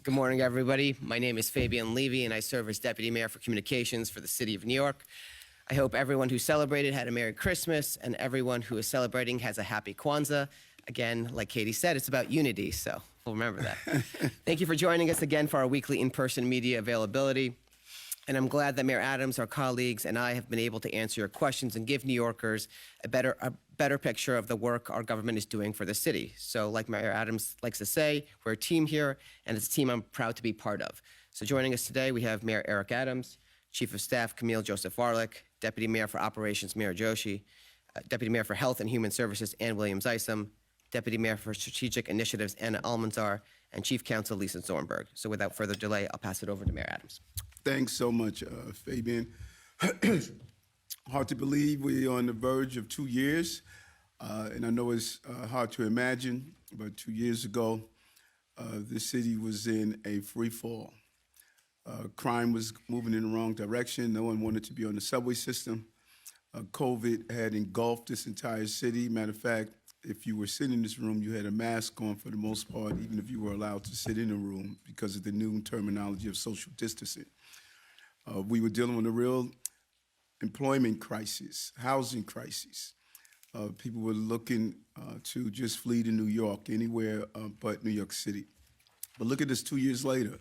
Good morning, everybody. My name is Fabian Levy, and I serve as Deputy Mayor for Communications for the City of New York. I hope everyone who celebrated had a Merry Christmas, and everyone who is celebrating has a Happy Kwanzaa. Again, like Katie said, it's about unity, so we'll remember that. Thank you for joining us again for our weekly in-person media availability. And I'm glad that Mayor Adams, our colleagues, and I have been able to answer your questions and give New Yorkers a better picture of the work our government is doing for the city. So like Mayor Adams likes to say, we're a team here, and it's a team I'm proud to be part of. So joining us today, we have Mayor Eric Adams, Chief of Staff Camille Joseph Warlick, Deputy Mayor for Operations Mayor Joshi, Deputy Mayor for Health and Human Services Ann Williams Isom, Deputy Mayor for Strategic Initiatives Anna Almanzar, and Chief Counsel Lisa Zornberg. So without further delay, I'll pass it over to Mayor Adams. Thanks so much, Fabian. Hard to believe we're on the verge of 2 years, and I know it's hard to imagine, but 2 years ago, the city was in a free fall. Crime was moving in the wrong direction. No one wanted to be on the subway system. COVID had engulfed this entire city. Matter of fact, if you were sitting in this room, you had a mask on for the most part, even if you were allowed to sit in a room because of the new terminology of social distancing. We were dealing with a real employment crisis, housing crisis. People were looking to just flee to New York, anywhere but New York City. But look at this 2 years later.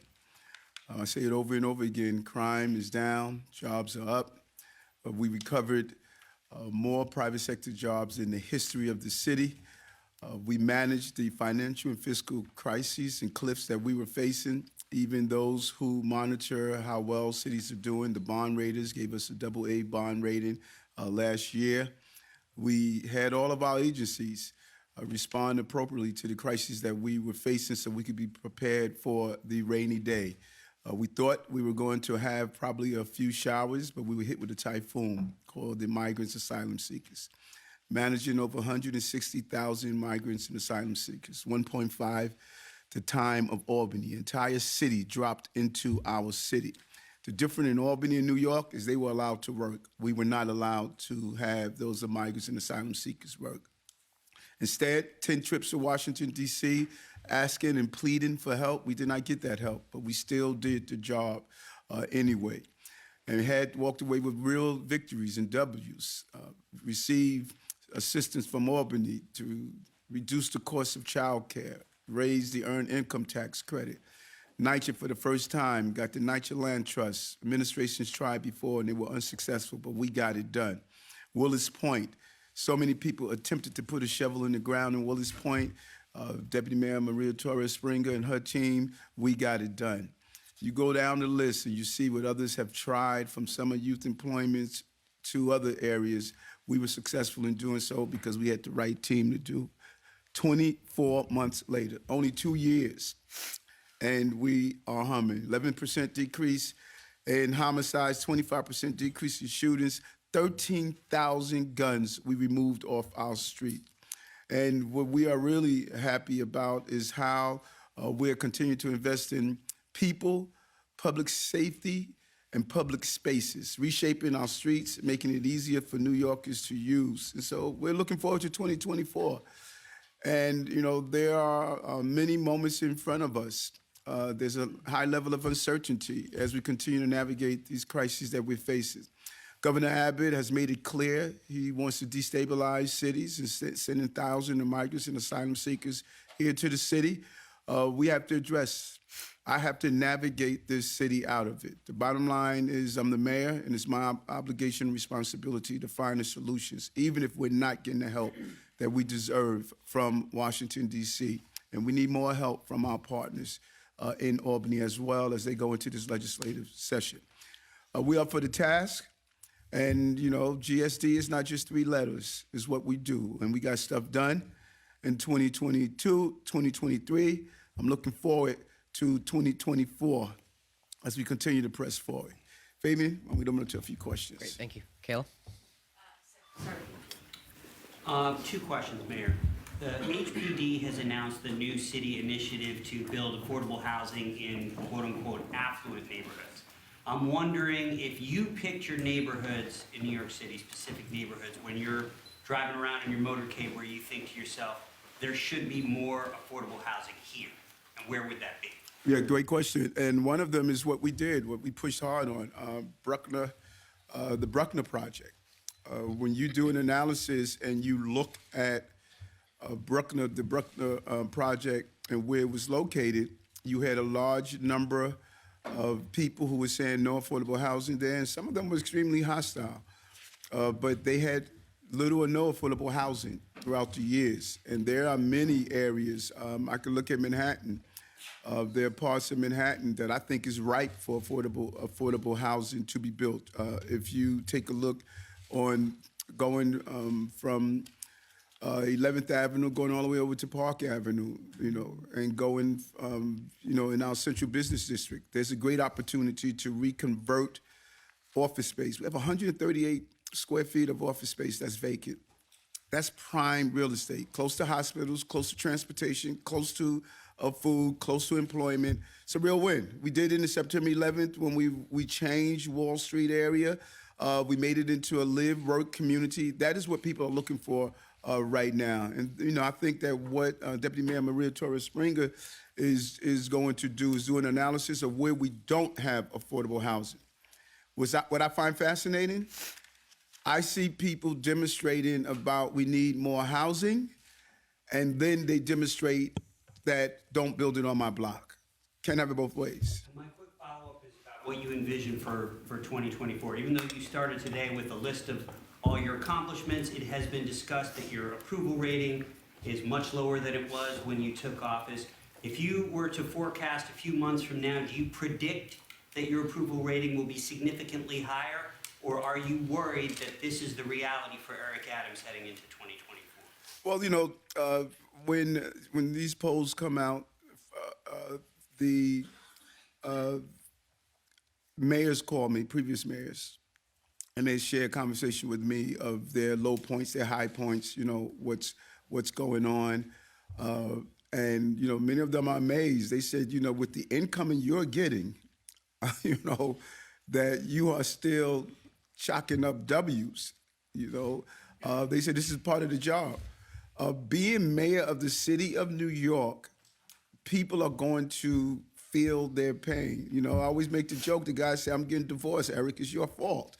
I say it over and over again, crime is down, jobs are up. We recovered more private sector jobs in the history of the city. We managed the financial and fiscal crises and cliffs that we were facing. Even those who monitor how well cities are doing, the bond raters gave us a AA bond rating last year. We had all of our agencies respond appropriately to the crises that we were facing so we could be prepared for the rainy day. We thought we were going to have probably a few showers, but we were hit with a typhoon called the Migrants Asylum Seekers. Managing over 160,000 migrants and asylum seekers, 1.5 the time of Albany. The entire city dropped into our city. The difference in Albany and New York is they were allowed to work. We were not allowed to have those migrants and asylum seekers work. Instead, 10 trips to Washington, D.C., asking and pleading for help. We did not get that help, but we still did the job anyway. And had walked away with real victories and W's, received assistance from Albany to reduce the cost of child care, raise the earned income tax credit. NYCHA for the first time got the NYCHA Land Trust. Administrations tried before and they were unsuccessful, but we got it done. Willis Point, so many people attempted to put a shovel in the ground in Willis Point. Deputy Mayor Maria Torres Springer and her team, we got it done. You go down the list and you see what others have tried, from summer youth employments to other areas. We were successful in doing so because we had the right team to do. 24 months later, only 2 years, and we are humming. 11% decrease in homicides, 25% decrease in shootings, 13,000 guns we removed off our street. And what we are really happy about is how we're continuing to invest in people, public safety, and public spaces, reshaping our streets, making it easier for New Yorkers to use. And so we're looking forward to 2024. And, you know, there are many moments in front of us. There's a high level of uncertainty as we continue to navigate these crises that we're facing. Governor Abbott has made it clear he wants to destabilize cities and sending thousands of migrants and asylum seekers here to the city. We have to address, I have to navigate this city out of it. The bottom line is I'm the mayor, and it's my obligation and responsibility to find the solutions, even if we're not getting the help that we deserve from Washington, D.C. And we need more help from our partners in Albany as well as they go into this legislative session. We are up for the task. And, you know, GSD is not just 3 letters, it's what we do. And we got stuff done in 2022, 2023. I'm looking forward to 2024 as we continue to press forward. Fabian, I'm going to a few questions. Great, thank you. Kayla? Two questions, Mayor. The HPD has announced the new city initiative to build affordable housing in quote-unquote affluent neighborhoods. I'm wondering if you picked your neighborhoods in New York City, specific neighborhoods, when you're driving around in your motorcade where you think to yourself, there should be more affordable housing here, and where would that be? Yeah, great question. And one of them is what we did, what we pushed hard on, the Bruckner Project. When you do an analysis and you look at the Bruckner Project and where it was located, you had a large number of people who were saying no affordable housing there, and some of them were extremely hostile. But they had little or no affordable housing throughout the years. And there are many areas. I could look at Manhattan. There are parts of Manhattan that I think is ripe for affordable housing to be built. If you take a look on going from 11th Avenue, going all the way over to Park Avenue, and going, in our central business district, there's a great opportunity to reconvert office space. We have 138 square feet of office space that's vacant. That's prime real estate, close to hospitals, close to transportation, close to food, close to employment. It's a real win. We did it in September 11th when we changed Wall Street area. We made it into a live-work community. That is what people are looking for right now. And, I think that what Deputy Mayor Maria Torres-Springer is going to do is do an analysis of where we don't have affordable housing. What I find fascinating, I see people demonstrating about we need more housing, and then they demonstrate that don't build it on my block. Can't have it both ways. My quick follow-up is about what you envision for 2024. Even though you started today with a list of all your accomplishments, it has been discussed that your approval rating is much lower than it was when you took office. If you were to forecast a few months from now, do you predict that your approval rating will be significantly higher? Or are you worried that this is the reality for Eric Adams heading into 2024? Well, when these polls come out, the mayors call me, previous mayors, and they share a conversation with me of their low points, their high points, what's going on. And, many of them are amazed. They said, with the income you're getting, that you are still chalking up W's, They said this is part of the job. Being mayor of the city of New York, people are going to feel their pain. I always make the joke, the guys say, I'm getting divorced, Eric, it's your fault.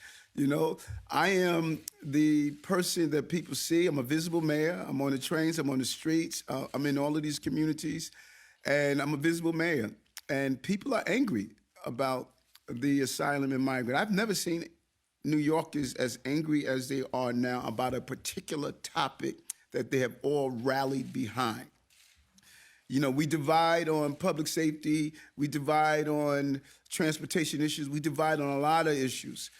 I am the person that people see. I'm a visible mayor. I'm on the trains, I'm on the streets, I'm in all of these communities, and I'm a visible mayor. And people are angry about the asylum and migrant. I've never seen New Yorkers as angry as they are now about a particular topic that they have all rallied behind. We divide on public safety, we divide on transportation issues, we divide on a lot of issues.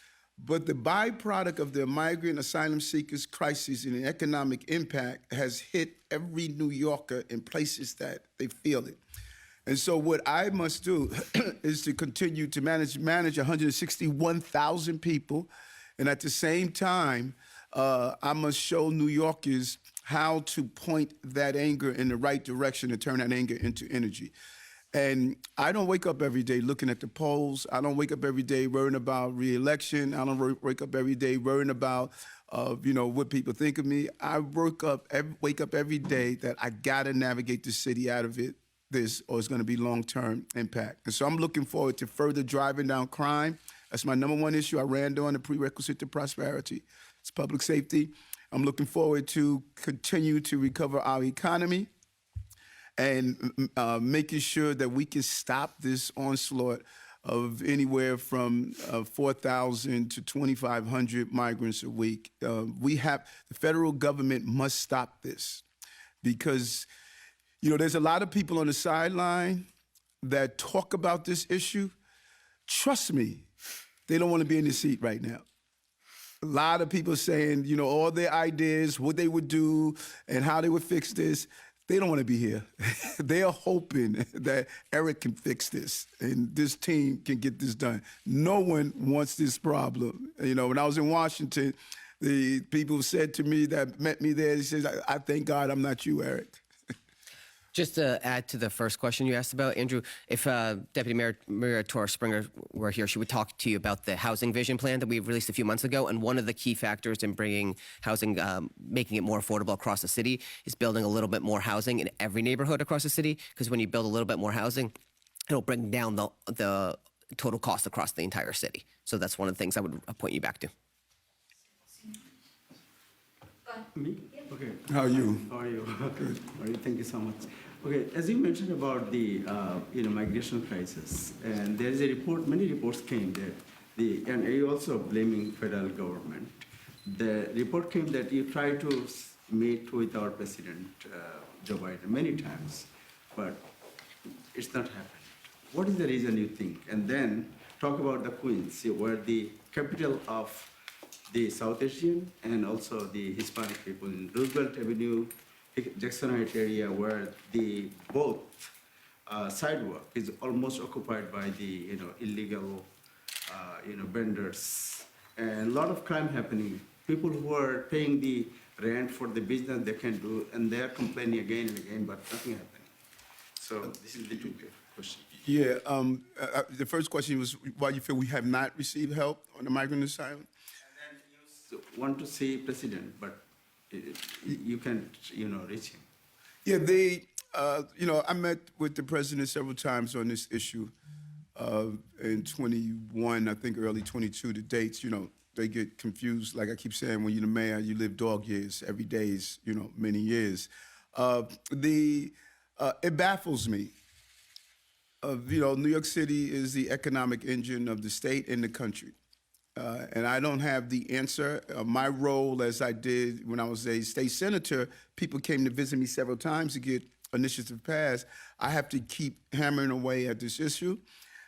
But the byproduct of the migrant asylum seekers crisis and the economic impact has hit every New Yorker in places that they feel it. And so what I must do is to continue to manage 161,000 people. And at the same time, I must show New Yorkers how to point that anger in the right direction and turn that anger into energy. And I don't wake up every day looking at the polls. I don't wake up every day worrying about re-election. I don't wake up every day worrying about, what people think of me. I wake up every day that I gotta navigate the city out of this, or it's gonna be long-term impact. And so I'm looking forward to further driving down crime. That's my number one issue I ran on, the prerequisite to prosperity. It's public safety. I'm looking forward to continue to recover our economy and making sure that we can stop this onslaught of anywhere from 4,000 to 2,500 migrants a week. The federal government must stop this because, there's a lot of people on the sideline that talk about this issue. Trust me, they don't want to be in the seat right now. A lot of people saying, all their ideas, what they would do and how they would fix this. They don't want to be here. They are hoping that Eric can fix this and this team can get this done. No one wants this problem. When I was in Washington, the people said to me that met me there, they said, I thank God I'm not you, Eric. Just to add to the first question you asked about, Andrew, if Deputy Mayor Torres-Springer were here, she would talk to you about the housing vision plan that we released a few months ago. And one of the key factors in bringing housing, making it more affordable across the city is building a little bit more housing in every neighborhood across the city. Because when you build a little bit more housing, it'll bring down the total cost across the entire city. So that's one of the things I would point you back to. Me? Okay. How are you? How are you? Good. All right, thank you so much. Okay, as you mentioned about the migration crisis, and there is a report, many reports came that and you also blaming federal government. The report came that you tried to meet with our president, Joe Biden, many times, but it's not happened. What is the reason you think? And then talk about the Queens, where the capital of the South Asian and also the Hispanic people in Roosevelt Avenue, Jackson Heights area, where the both sidewalk is almost occupied by the illegal vendors, and a lot of crime happening. People who are paying the rent for the business they can do, and they are complaining again and again, but nothing happening. So this is the two questions. Yeah, the first question was why you feel we have not received help on the migrant asylum. And then you want to see president, but you can't, reach him. Yeah, I met with the president several times on this issue. In 21, I think early 22, the dates, they get confused. Like I keep saying, when you're the mayor, you live dog years. Every day is, many years. It baffles me. New York City is the economic engine of the state and the country. And I don't have the answer. My role, as I did when I was a state senator, people came to visit me several times to get initiative passed. I have to keep hammering away at this issue.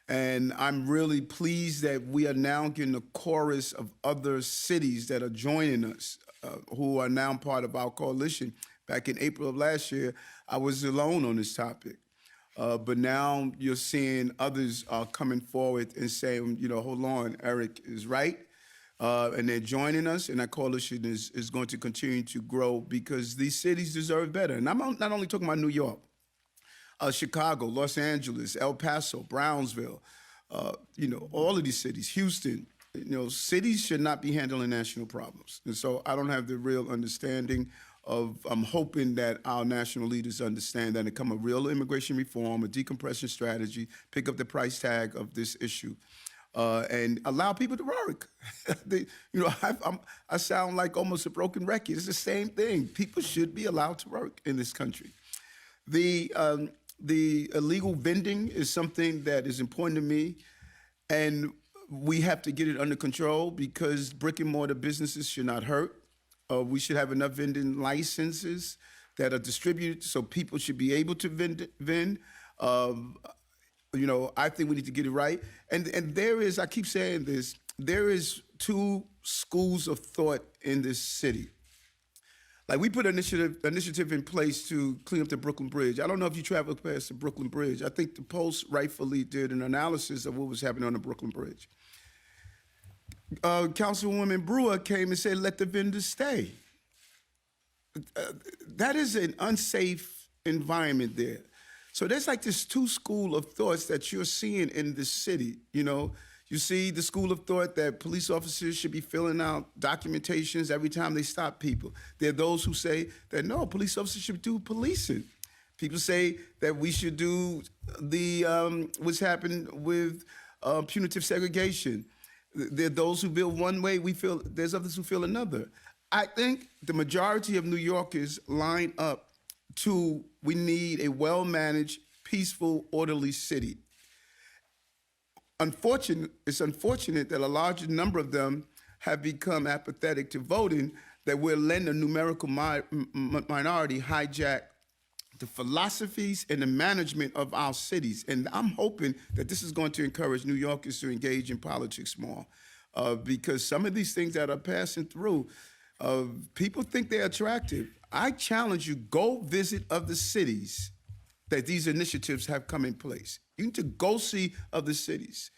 And I'm really pleased that we are now getting a chorus of other cities that are joining us, who are now part of our coalition. Back in April of last year, I was alone on this topic. But now you're seeing others are coming forward and saying, hold on, Eric is right. And they're joining us, and that coalition is going to continue to grow because these cities deserve better. And I'm not only talking about New York, Chicago, Los Angeles, El Paso, Brownsville, all of these cities, Houston, cities should not be handling national problems. And so I don't have the real understanding I'm hoping that our national leaders understand that and come a real immigration reform, a decompression strategy, pick up the price tag of this issue, and allow people to work. I sound like almost a broken record. It's the same thing. People should be allowed to work in this country. The illegal vending is something that is important to me, and we have to get it under control because brick and mortar businesses should not hurt. We should have enough vending licenses that are distributed so people should be able to vend. I think we need to get it right. And there is, I keep saying this, there is two schools of thought in this city. Like we put an initiative in place to clean up the Brooklyn Bridge. I don't know if you traveled past the Brooklyn Bridge. I think the Post rightfully did an analysis of what was happening on the Brooklyn Bridge. Councilwoman Brewer came and said, let the vendors stay. That is an unsafe environment there. So there's like this two school of thoughts that you're seeing in this city. You see the school of thought that police officers should be filling out documentations every time they stop people. There are those who say that no, police officers should do policing. People say that we should do what's happened with punitive segregation. There are those who feel one way, there's others who feel another. I think the majority of New Yorkers line up to we need a well-managed, peaceful, orderly city. It's unfortunate that a large number of them have become apathetic to voting, that we're letting a numerical minority hijack the philosophies and the management of our cities. And I'm hoping that this is going to encourage New Yorkers to engage in politics more because some of these things that are passing through, people think they're attractive. I challenge you, go visit other cities that these initiatives have come in place. You need to go see other cities,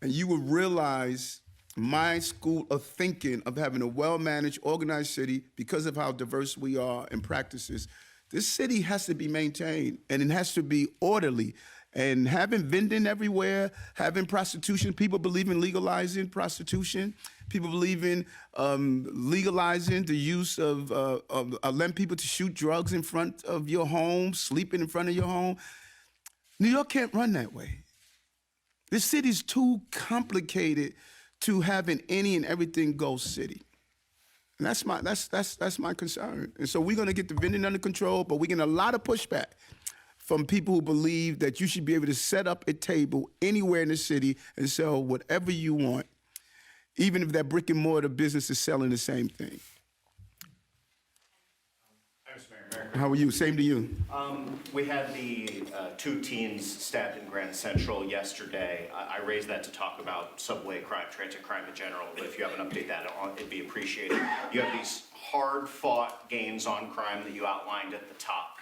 and you will realize my school of thinking of having a well-managed, organized city because of how diverse we are in practices. This city has to be maintained, and it has to be orderly. And having vending everywhere, having prostitution, people believe in legalizing prostitution. People believe in legalizing the use of letting people to shoot drugs in front of your home, sleeping in front of your home. New York can't run that way. This city's too complicated to have an any and everything go city. And that's my concern. And so we're going to get the vending under control, but we're getting a lot of pushback from people who believe that you should be able to set up a table anywhere in the city and sell whatever you want, even if that brick and mortar business is selling the same thing. Hi, Mr. Mayor. How are you? Same to you. We had the 2 teens stabbed in Grand Central yesterday. I raised that to talk about subway crime, transit crime in general, but if you have an update that on, it'd be appreciated. You have these hard-fought gains on crime that you outlined at the top.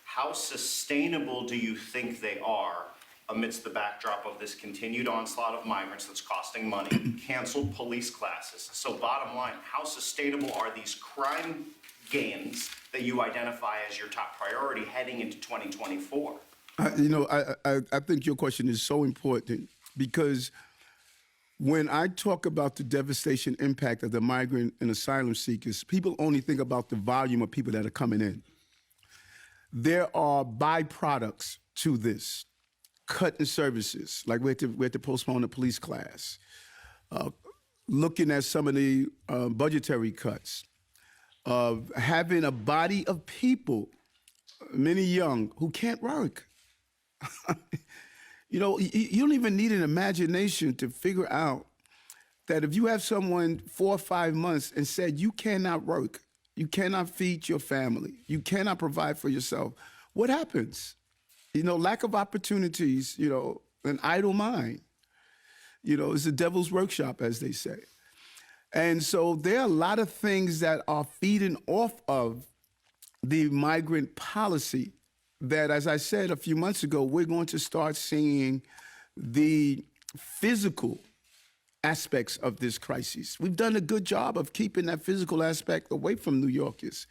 How sustainable do you think they are amidst the backdrop of this continued onslaught of migrants that's costing money, canceled police classes? So bottom line, how sustainable are these crime gains that you identify as your top priority heading into 2024? I think your question is so important because when I talk about the devastation impact of the migrant and asylum seekers, people only think about the volume of people that are coming in. There are byproducts to this. Cut in services, like we had to postpone the police class. Looking at some of the budgetary cuts. Of having a body of people, many young, who can't work. You don't even need an imagination to figure out that if you have someone 4 or 5 months and said you cannot work, you cannot feed your family, you cannot provide for yourself, what happens? Lack of opportunities, an idle mind, it's the devil's workshop, as they say. And so there are a lot of things that are feeding off of the migrant policy that, as I said a few months ago, we're going to start seeing the physical aspects of this crisis. We've done a good job of keeping that physical aspect away from New Yorkers,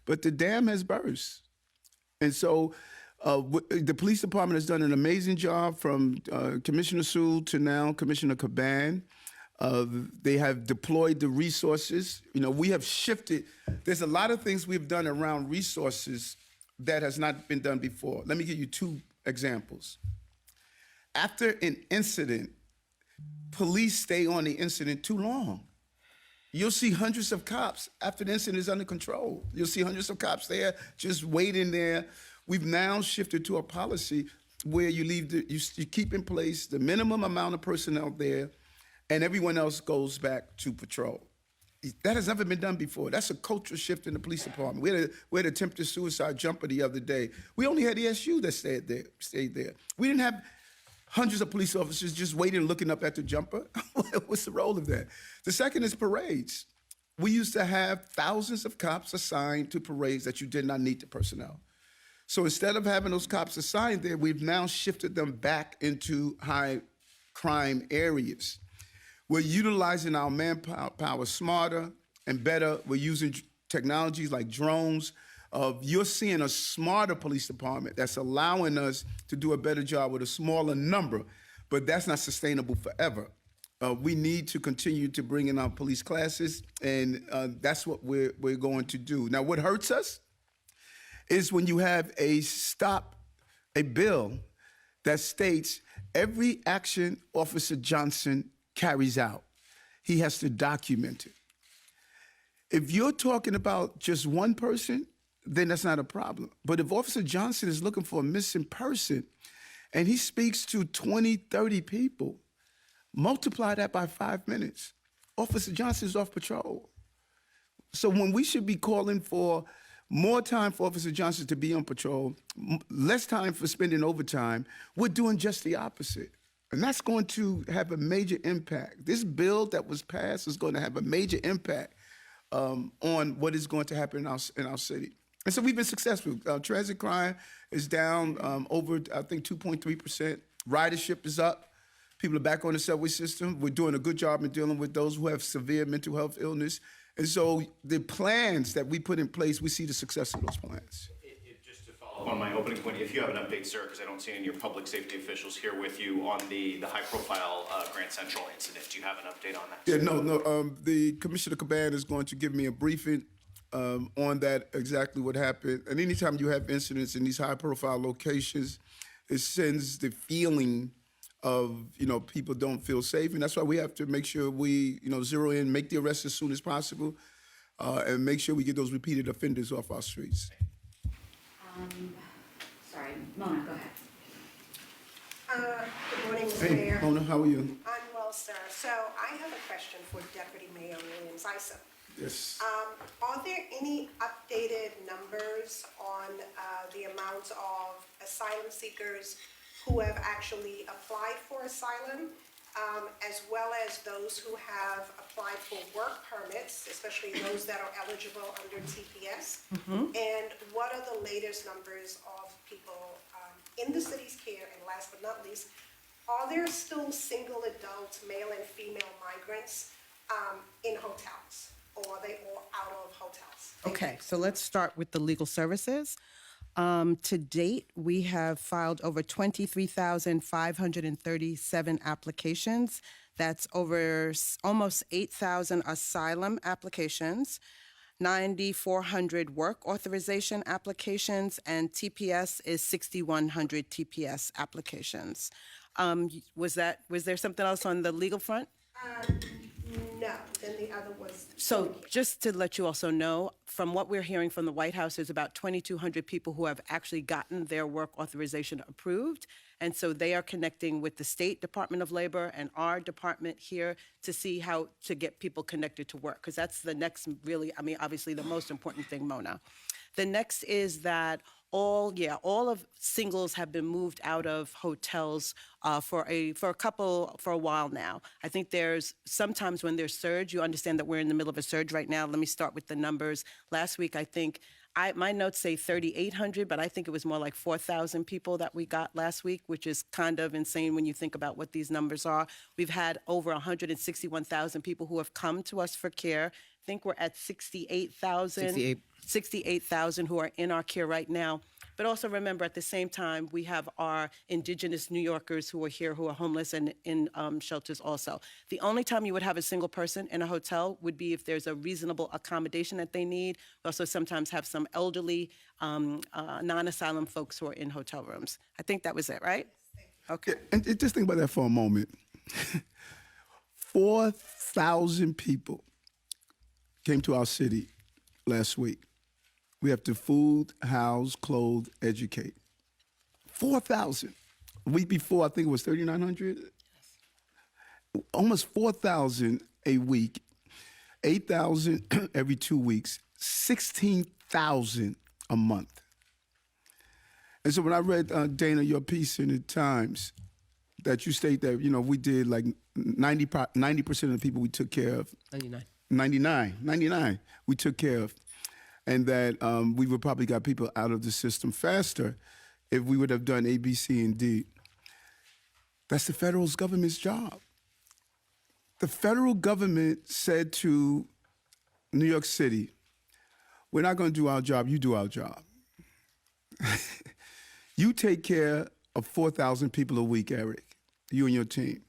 but the dam has burst. And so the police department has done an amazing job from Commissioner Sewell to now Commissioner Caban. They have deployed the resources. We have shifted. There's a lot of things we've done around resources that has not been done before. Let me give you 2 examples. After an incident, police stay on the incident too long. You'll see hundreds of cops after the incident is under control. You'll see hundreds of cops there just waiting there. We've now shifted to a policy where you keep in place the minimum amount of personnel there, and everyone else goes back to patrol. That has never been done before. That's a cultural shift in the police department. We had attempted suicide jumper the other day. We only had the SU that stayed there. We didn't have hundreds of police officers just waiting and looking up at the jumper. What's the role of that? The second is parades. We used to have thousands of cops assigned to parades that you did not need the personnel. So instead of having those cops assigned there, we've now shifted them back into high crime areas. We're utilizing our manpower smarter and better. We're using technologies like drones. You're seeing a smarter police department that's allowing us to do a better job with a smaller number, but that's not sustainable forever. We need to continue to bring in our police classes, and that's what we're going to do. Now, what hurts us is when you have a bill that states every action Officer Johnson carries out, he has to document it. If you're talking about just one person, then that's not a problem. But if Officer Johnson is looking for a missing person and he speaks to 20, 30 people, multiply that by 5 minutes. Officer Johnson's off patrol. So when we should be calling for more time for Officer Johnson to be on patrol, less time for spending overtime, we're doing just the opposite. And that's going to have a major impact. This bill that was passed is going to have a major impact on what is going to happen in our city. And so we've been successful. Transit crime is down over, I think, 2.3%. Ridership is up. People are back on the subway system. We're doing a good job in dealing with those who have severe mental health illness. And so the plans that we put in place, we see the success of those plans. Just to follow up on my opening point, if you have an update, sir, because I don't see any of your public safety officials here with you on the high-profile Grand Central incident. Do you have an update on that? Yeah, no. The Commissioner Caban is going to give me a briefing on that, exactly what happened. And anytime you have incidents in these high-profile locations, it sends the feeling of, people don't feel safe. And that's why we have to make sure we, zero in, make the arrest as soon as possible, and make sure we get those repeated offenders off our streets. Sorry, Mona, go ahead. Good morning, Mr. Hey, Mayor. Mona, how are you? I'm well, sir. So I have a question for Deputy Mayor Williams-Isom. Yes. Are there any updated numbers on the amount of asylum seekers who have actually applied for asylum, as well as those who have applied for work permits, especially those that are eligible under TPS? And what are the latest numbers of people in the city's care? And last but not least, are there still single adult male and female migrants in hotels? Or are they all out of hotels? Thank you. Okay, so let's start with the legal services. To date, we have filed over 23,537 applications. That's over almost 8,000 asylum applications, 9,400 work authorization applications, and TPS is 6,100 TPS applications. Was there something else on the legal front? No, then the other was. So just to let you also know, from what we're hearing from the White House, there's about 2,200 people who have actually gotten their work authorization approved. And so they are connecting with the State Department of Labor and our department here to see how to get people connected to work, because that's the next obviously the most important thing, Mona. The next is that all of singles have been moved out of hotels for a while now. I think there's sometimes when there's surge, you understand that we're in the middle of a surge right now. Let me start with the numbers. Last week, I think my notes say 3,800, but I think it was more like 4,000 people that we got last week, which is kind of insane when you think about what these numbers are. We've had over 161,000 people who have come to us for care. I think we're at 68,000 who are in our care right now. But also remember, at the same time, we have our indigenous New Yorkers who are here, who are homeless and in shelters also. The only time you would have a single person in a hotel would be if there's a reasonable accommodation that they need. We also sometimes have some elderly, non-asylum folks who are in hotel rooms. I think that was it, right? Okay. And just think about that for a moment. 4,000 people came to our city last week. We have to food, house, clothe, educate. 4,000. The week before, I think it was 3,900. Almost 4,000 a week. 8,000 every 2 weeks. 16,000 a month. And so when I read, Dana, your piece in the Times, that you state that, we did like 90% of the people we took care of. 99 we took care of. And that we would probably got people out of the system faster if we would have done A, B, C, and D. That's the federal government's job. The federal government said to New York City, we're not going to do our job, you do our job. You take care of 4,000 people a week, Eric, you and your team.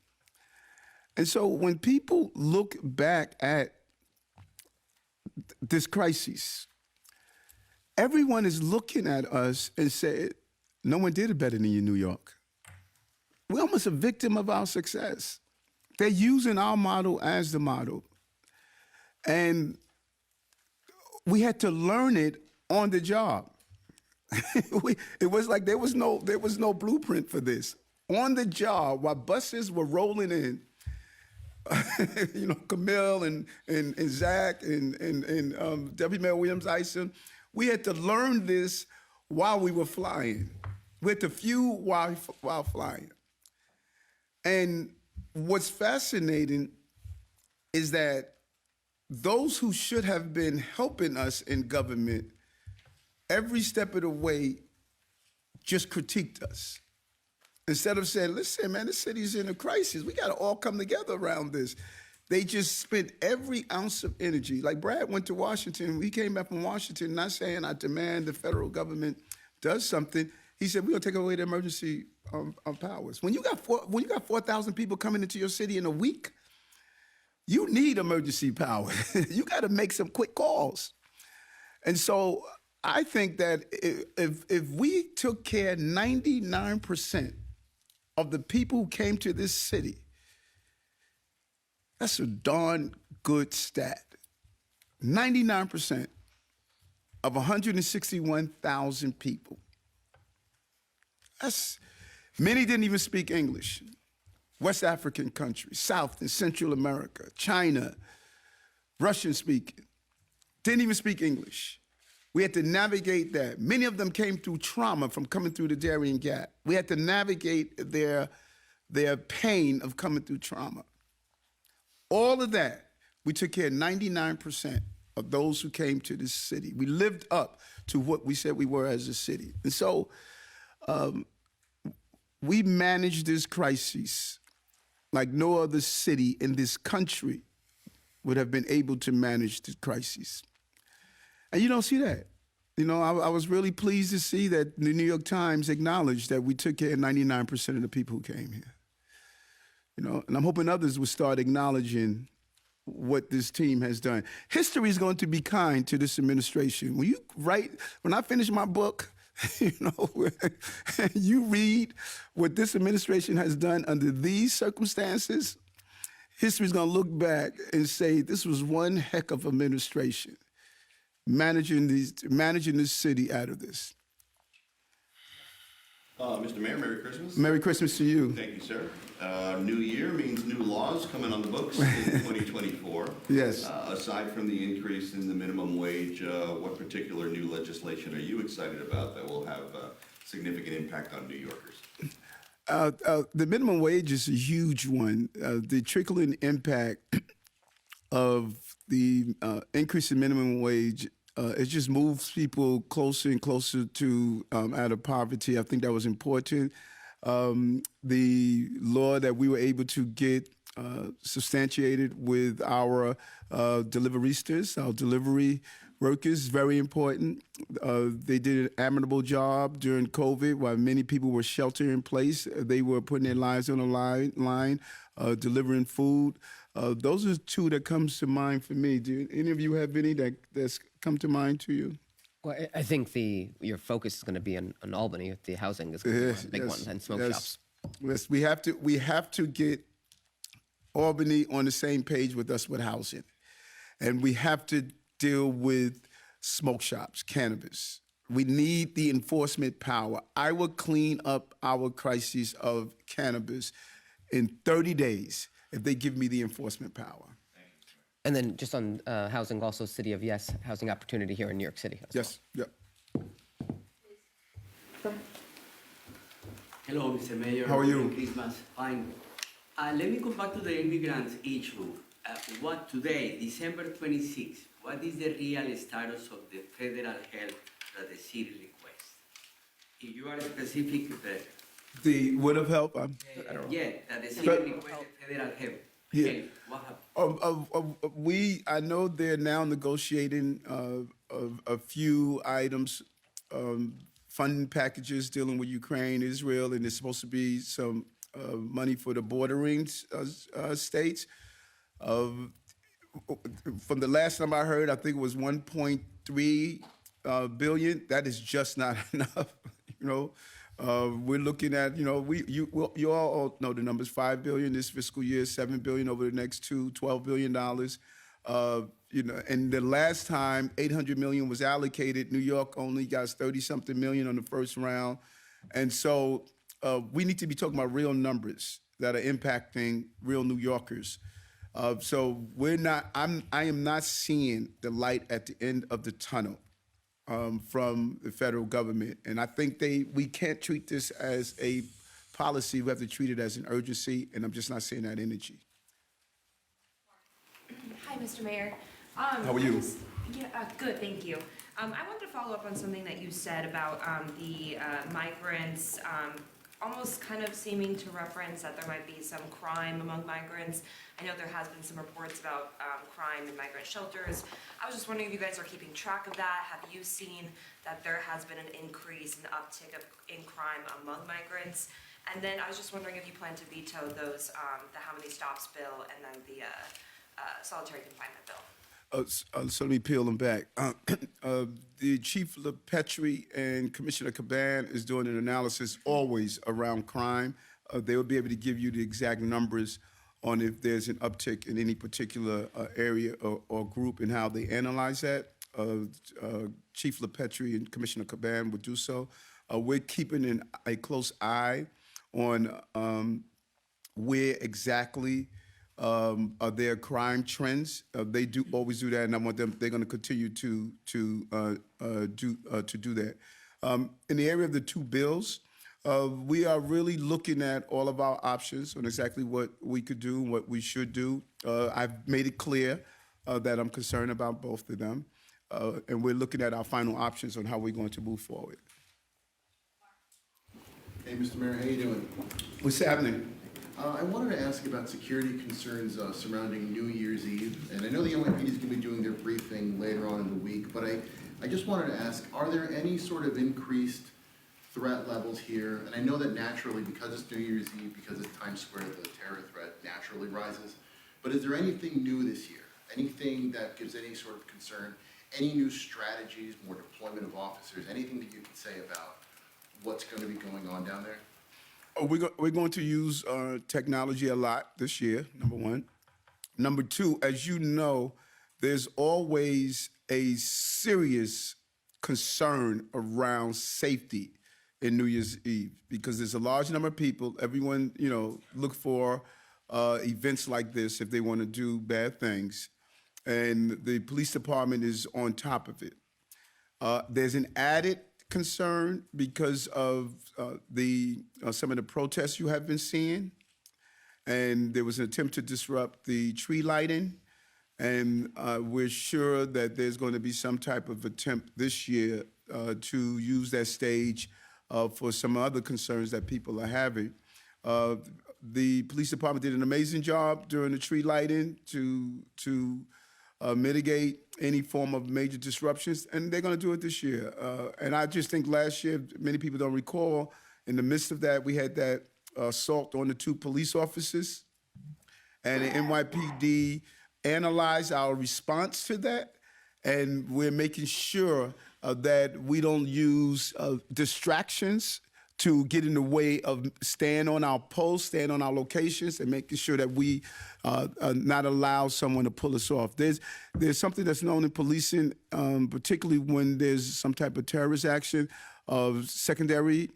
And so when people look back at this crisis, everyone is looking at us and say, no one did it better than you, New York. We're almost a victim of our success. They're using our model as the model. And we had to learn it on the job. It was like there was no blueprint for this. On the job, while buses were rolling in, Camille and Zach and Deputy Mayor Williams-Isom, we had to learn this while we were flying. We had to fuel while flying. And what's fascinating is that those who should have been helping us in government every step of the way just critiqued us. Instead of saying, listen, man, this city's in a crisis. We got to all come together around this. They just spent every ounce of energy. Like Brad went to Washington. We came back from Washington, not saying I demand the federal government does something. He said, we're going to take away the emergency powers. When you got 4,000 people coming into your city in a week, you need emergency power. You got to make some quick calls. And so I think that if we took care of 99% of the people who came to this city, that's a darn good stat. 99% of 161,000 people. Many didn't even speak English. West African countries, South and Central America, China, Russian speaking, didn't even speak English. We had to navigate that. Many of them came through trauma from coming through the Darien Gap. We had to navigate their pain of coming through trauma. All of that, we took care of 99% of those who came to this city. We lived up to what we said we were as a city. And so we managed this crisis like no other city in this country would have been able to manage the crisis. And you don't see that. You know, I was really pleased to see that the New York Times acknowledged that we took care of 99% of the people who came here. You know, and I'm hoping others will start acknowledging what this team has done. History is going to be kind to this administration. When I finish my book, you know, you read what this administration has done under these circumstances, history's going to look back and say this was one heck of administration, managing this city out of this. Mr. Mayor, Merry Christmas. Merry Christmas to you. Thank you, sir. New year means new laws coming on the books in 2024. Yes. Aside from the increase in the minimum wage, what particular new legislation are you excited about that will have a significant impact on New Yorkers? The minimum wage is a huge one. The trickling impact of the increase in minimum wage, it just moves people closer and closer to out of poverty. I think that was important. The law that we were able to get substantiated with our deliveristas, our delivery workers, very important. They did an admirable job during COVID while many people were sheltering in place. They were putting their lives on the line, delivering food. Those are two that comes to mind for me. Do any of you have any that's come to mind to you? Well, I think your focus is going to be on Albany. The housing is going to be a big one, and smoke shops. Yes, we have to get Albany on the same page with us with housing, and we have to deal with smoke shops, cannabis. We need the enforcement power. I will clean up our crisis of cannabis in 30 days if they give me the enforcement power. And then just on housing, also City of Yes, housing opportunity here in New York City. Yes, yep. Hello, Mr. Mayor. How are you? Merry Christmas. Fine. Let me go back to the immigrants issue. What today, December 26th, what is the real status of the federal help that the city requests? If you are specific, The would have helped. yeah, that the city requested federal help. Yeah. Help. What happened? I know they're now negotiating a few items, funding packages dealing with Ukraine, Israel, and there's supposed to be some money for the bordering states. From the last time I heard, I think it was 1.3 billion. That is just not enough. You know, we're looking at, you know, you all know the numbers: 5 billion this fiscal year, 7 billion over the next two, $12 billion. You know, and the last time 800 million was allocated, New York only got 30-something million on the first round, and so we need to be talking about real numbers that are impacting real New Yorkers. So I am not seeing the light at the end of the tunnel from the federal government. And I think we can't treat this as a policy. We have to treat it as an urgency, and I'm just not seeing that energy. Hi, Mr. Mayor. How are you? Good, thank you. I wanted to follow up on something that you said about the migrants almost kind of seeming to reference that there might be some crime among migrants. I know there has been some reports about crime in migrant shelters. I was just wondering if you guys are keeping track of that. Have you seen that there has been an increase, an uptick in crime among migrants? And then I was just wondering if you plan to veto those, the how many stops bill and then the solitary confinement bill. So let me peel them back. The Chief LaPetrie and Commissioner Caban is doing an analysis always around crime. They will be able to give you the exact numbers on if there's an uptick in any particular area or group and how they analyze that. Chief LaPetrie and Commissioner Caban would do so. We're keeping a close eye on where exactly are their crime trends. They do always do that, and I want them. They're going to continue to do that. In the area of the two bills, we are really looking at all of our options on exactly what we could do and what we should do. I've made it clear that I'm concerned about both of them, and we're looking at our final options on how we're going to move forward. Hey, Mr. Mayor, how you doing? What's happening? I wanted to ask about security concerns surrounding New Year's Eve. And I know the NYPD is going to be doing their briefing later on in the week, but I just wanted to ask, are there any sort of increased threat levels here? And I know that naturally, because it's New Year's Eve, because it's Times Square, the terror threat naturally rises. But is there anything new this year? Anything that gives any sort of concern? Any new strategies, more deployment of officers? Anything that you can say about what's going to be going on down there? We're going to use technology a lot this year, number one. Number two, as you know, there's always a serious concern around safety in New Year's Eve because there's a large number of people. Everyone, look for events like this if they want to do bad things. And the police department is on top of it. There's an added concern because of some of the protests you have been seeing, and there was an attempt to disrupt the tree lighting, and we're sure that there's going to be some type of attempt this year to use that stage for some other concerns that people are having. The police department did an amazing job during the tree lighting to mitigate any form of major disruptions, and they're going to do it this year. And I just think last year, many people don't recall, in the midst of that, we had that assault on the 2 police officers, and the NYPD analyzed our response to that, and we're making sure that we don't use distractions to get in the way of staying on our posts, staying on our locations, and making sure that we not allow someone to pull us off. There's something that's known in policing, particularly when there's some type of terrorist action, of secondary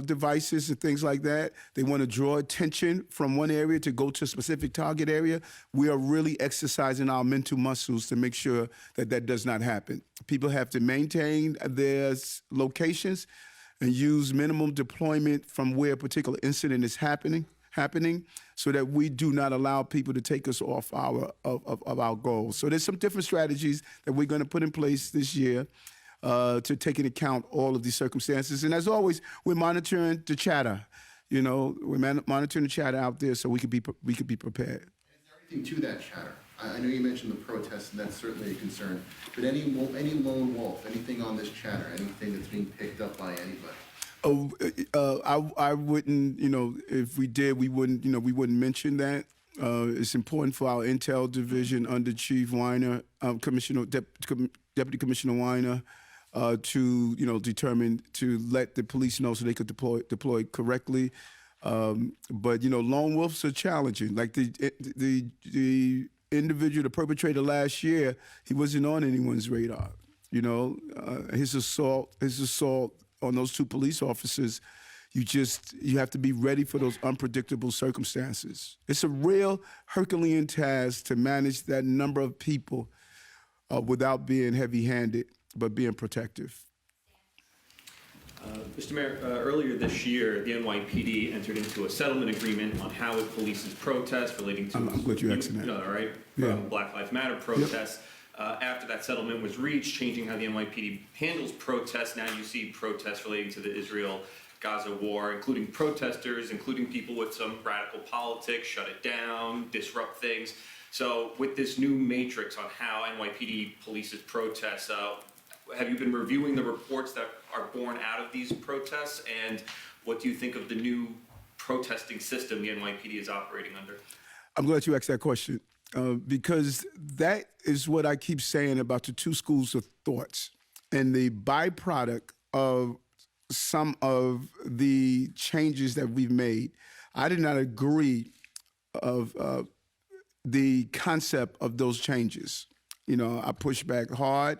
devices and things like that. They want to draw attention from one area to go to a specific target area. We are really exercising our mental muscles to make sure that that does not happen. People have to maintain their locations and use minimum deployment from where a particular incident is happening, so that we do not allow people to take us off of our goals. So there's some different strategies that we're going to put in place this year to take into account all of these circumstances. And as always, we're monitoring the chatter. We're monitoring the chatter out there so we could be prepared. Is there anything to that chatter? I know you mentioned the protests, and that's certainly a concern. But any lone wolf, anything on this chatter, anything that's being picked up by anybody? I wouldn't. If we did, we wouldn't. We wouldn't mention that. It's important for our intel division under Chief Weiner, Deputy Commissioner Weiner, to determine to let the police know so they could deploy correctly. But lone wolves are challenging. Like the individual, the perpetrator last year, he wasn't on anyone's radar. His assault on those 2 police officers, you have to be ready for those unpredictable circumstances. It's a real Herculean task to manage that number of people without being heavy-handed, but being protective. Mr. Mayor, earlier this year, the NYPD entered into a settlement agreement on how it polices protests relating to I'm glad you asked that. From Black Lives Matter protests. Yep. After that settlement was reached, changing how the NYPD handles protests, now you see protests relating to the Israel-Gaza war, including protesters, including people with some radical politics, shut it down, disrupt things. So with this new matrix on how NYPD polices protests, have you been reviewing the reports that are born out of these protests, and what do you think of the new protesting system the NYPD is operating under? I'm glad you asked that question. because that is what I keep saying about the two schools of thoughts and the byproduct of some of the changes that we've made. I did not agree of the concept of those changes. You know, I pushed back hard,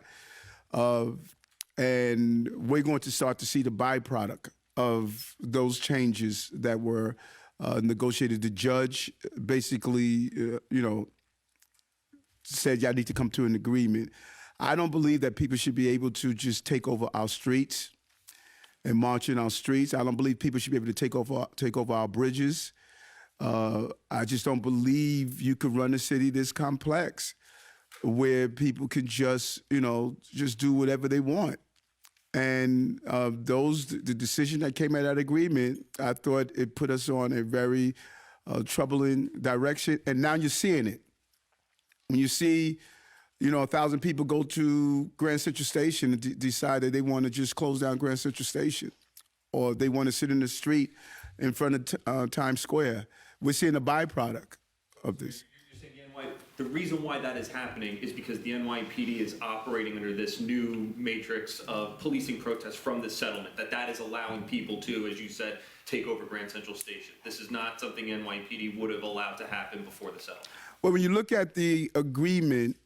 and we're going to start to see the byproduct of those changes that were negotiated. The judge basically, said y'all need to come to an agreement. I don't believe that people should be able to just take over our streets and march in our streets. I don't believe people should be able to take over our bridges. I just don't believe you could run a city this complex where people can just do whatever they want. And the decision that came out of that agreement, I thought it put us on a very troubling direction. And now you're seeing it. When you see, 1,000 people go to Grand Central Station and decide that they want to just close down Grand Central Station, or they want to sit in the street in front of Times Square, we're seeing a byproduct of this. You're saying the reason why that is happening is because the NYPD is operating under this new matrix of policing protests from the settlement, that is allowing people to, as you said, take over Grand Central Station. This is not something NYPD would have allowed to happen before the settlement. Well, when you look at the agreement,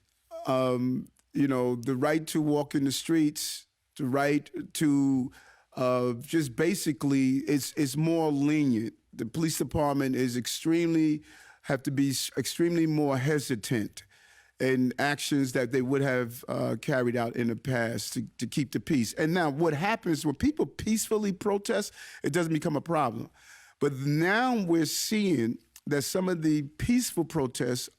the right to walk in the streets, the right to just basically, it's more lenient. The police department have to be extremely more hesitant in actions that they would have carried out in the past to keep the peace. And now what happens when people peacefully protest, it doesn't become a problem. But now we're seeing that some of the peaceful protests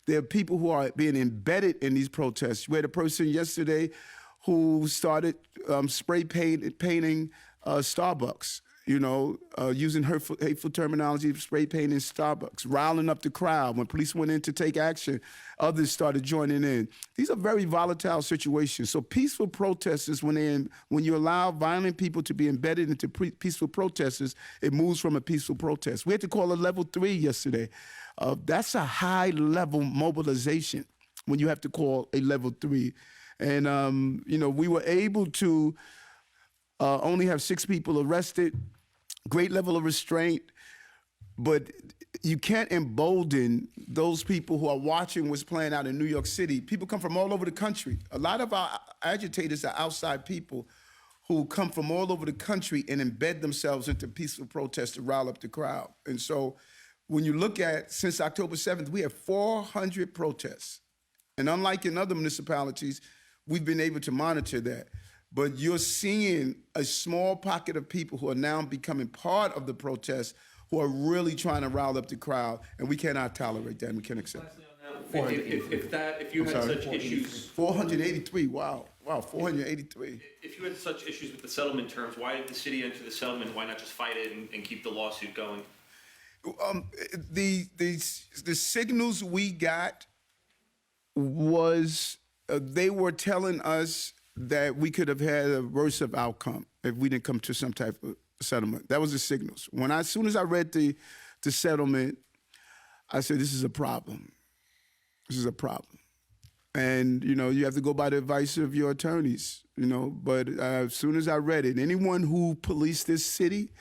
there are people who are being embedded in these protests. We had a person yesterday who started spray painting Starbucks, using hateful terminology, spray painting Starbucks, riling up the crowd. When police went in to take action, others started joining in. These are very volatile situations. So peaceful protesters, when you allow violent people to be embedded into peaceful protesters, it moves from a peaceful protest. We had to call a level 3 yesterday. That's a high-level mobilization when you have to call a level 3. And, we were able to only have 6 people arrested, great level of restraint, but you can't embolden those people who are watching what's playing out in New York City. People come from all over the country. A lot of our agitators are outside people who come from all over the country and embed themselves into peaceful protests to rile up the crowd. And so when you look at, since October 7th, we have 400 protests. And unlike in other municipalities, we've been able to monitor that. But you're seeing a small pocket of people who are now becoming part of the protest, who are really trying to rile up the crowd, and we cannot tolerate that, and we can't accept it. If you had such issues, 483, wow, 483. If you had such issues with the settlement terms, why did the city enter the settlement? Why not just fight it and keep the lawsuit going? The signals we got was they were telling us that we could have had a worse of outcome if we didn't come to some type of settlement. That was the signals. As soon as I read the settlement, I said, this is a problem. This is a problem. And, you have to go by the advice of your attorneys, But as soon as I read it, anyone who policed this city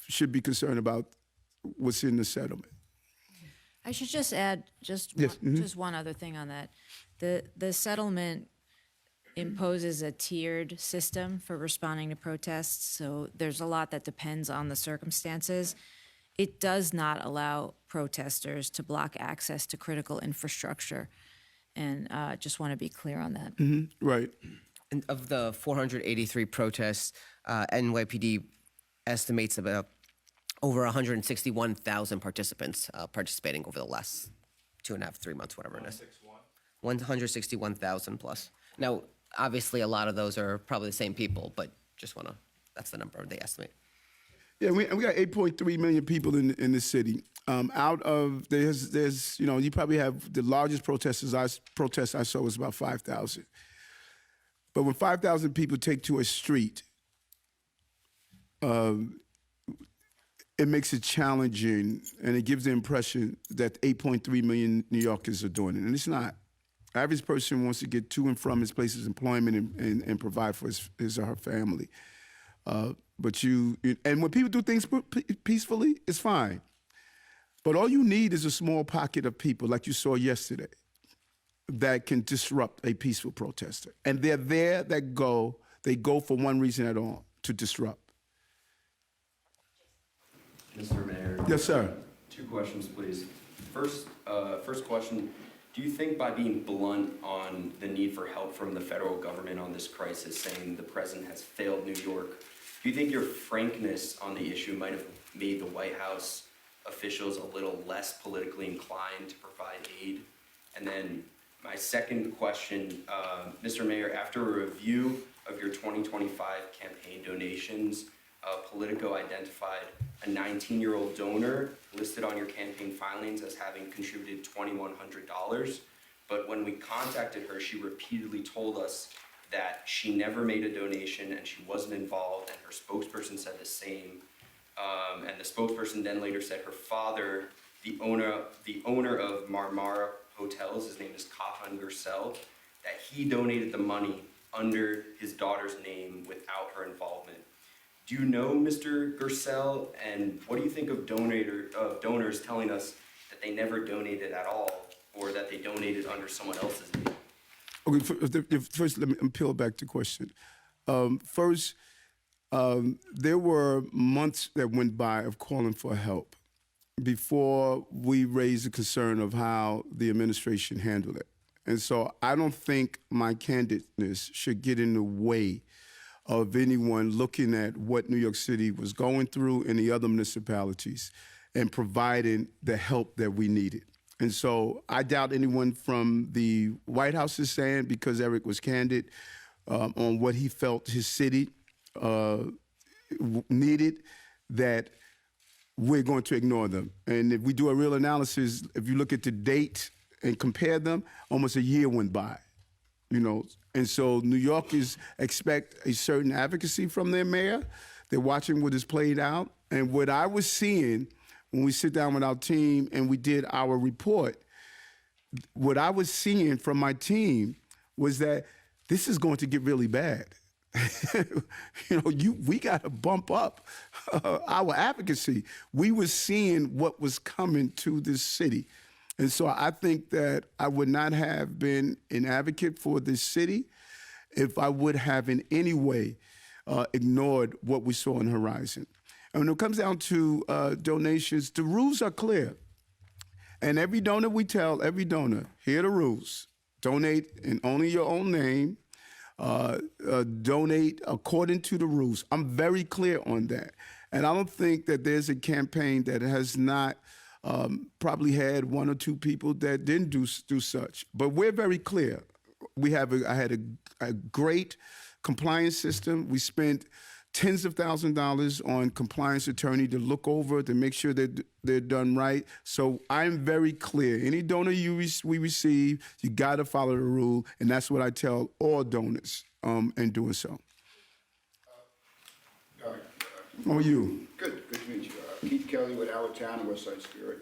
should be concerned about what's in the settlement. I should just add just one other thing on that. The settlement imposes a tiered system for responding to protests, so there's a lot that depends on the circumstances. It does not allow protesters to block access to critical infrastructure, and just want to be clear on that. Mm-hmm. Right. And of the 483 protests, NYPD estimates about over 161,000 participants participating over the last 2.5, 3 months, whatever it is. 161,000 plus. Now, obviously, a lot of those are probably the same people, but that's the number they estimate. Yeah, we got 8.3 million people in the city. Out of, there's you probably have the largest protest I saw was about 5,000. But when 5,000 people take to a street, it it makes it challenging, and it gives the impression that 8.3 million New Yorkers are doing it, and it's not. Average person wants to get to and from his place of employment and provide for his or her family. But and when people do things peacefully, it's fine. But all you need is a small pocket of people, like you saw yesterday, that can disrupt a peaceful protester. And they're there they go for one reason at all, to disrupt. Mr. Mayor. Yes, sir. 2 questions, please. First question, do you think by being blunt on the need for help from the federal government on this crisis, saying the president has failed New York, do you think your frankness on the issue might have made the White House officials a little less politically inclined to provide aid? And then my second question, Mr. Mayor, after a review of your 2025 campaign donations, Politico identified a 19-year-old donor listed on your campaign filings as having contributed $2,100. But when we contacted her, she repeatedly told us that she never made a donation and she wasn't involved, and her spokesperson said the same. And the spokesperson then later said her father, the owner of Marmara Hotels, his name is Kahan Gersel, that he donated the money under his daughter's name without her involvement. Do you know Mr. Gersel, and what do you think of donors telling us that they never donated at all, or that they donated under someone else's name? Okay, first let me peel back the question. There were months that went by of calling for help before we raised the concern of how the administration handled it. And so I don't think my candidness should get in the way of anyone looking at what New York City was going through in the other municipalities and providing the help that we needed. And so I doubt anyone from the White House is saying, because Eric was candid on what he felt his city needed, that we're going to ignore them. And if we do a real analysis, if you look at the date and compare them, almost a year went by, you know. And so New Yorkers expect a certain advocacy from their mayor. They're watching what is played out. And what I was seeing when we sit down with our team and we did our report, what I was seeing from my team was that this is going to get really bad. We got to bump up our advocacy. We were seeing what was coming to this city. And so I think that I would not have been an advocate for this city if I would have in any way ignored what we saw on the horizon. And when it comes down to donations, the rules are clear. And every donor, we tell every donor, here are the rules. Donate in only your own name. Donate according to the rules. I'm very clear on that. And I don't think that there's a campaign that has not probably had 1 or 2 people that didn't do such. But we're very clear. I had a great compliance system. We spent tens of thousands of dollars on compliance attorney to look over, to make sure that they're done right. So I'm very clear. Any donor we receive, you got to follow the rule, and that's what I tell all donors in doing so. How are you? Good to meet you. Keith Kelly with Howard Town and West Side Spirit.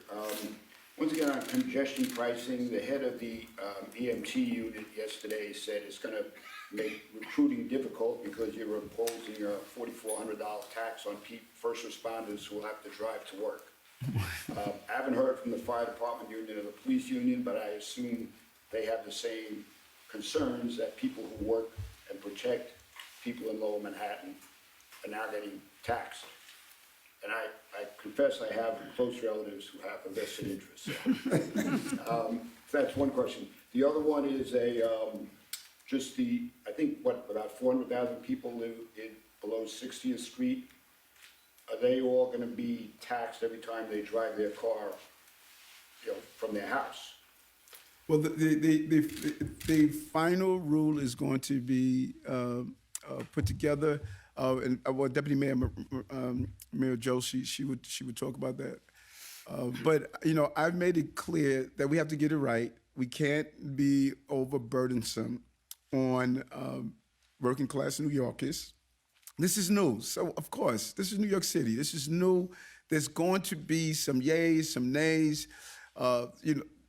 Once again, on congestion pricing, the head of the EMT unit yesterday said it's going to make recruiting difficult because you're imposing a $4,400 tax on first responders who will have to drive to work. I haven't heard from the fire department union or the police union, but I assume they have the same concerns that people who work and protect people in Lower Manhattan are now getting taxed. And I confess I have close relatives who have a vested interest. So that's one question. The other one is I think about 400,000 people live below 60th Street. Are they all going to be taxed every time they drive their car, from their house? Well, the final rule is going to be put together. And Deputy Mayor Joe, she would talk about that. But I've made it clear that we have to get it right. We can't be overburdensome on working class New Yorkers. This is new, so of course this is New York City. This is new There's going to be some yays, some nays.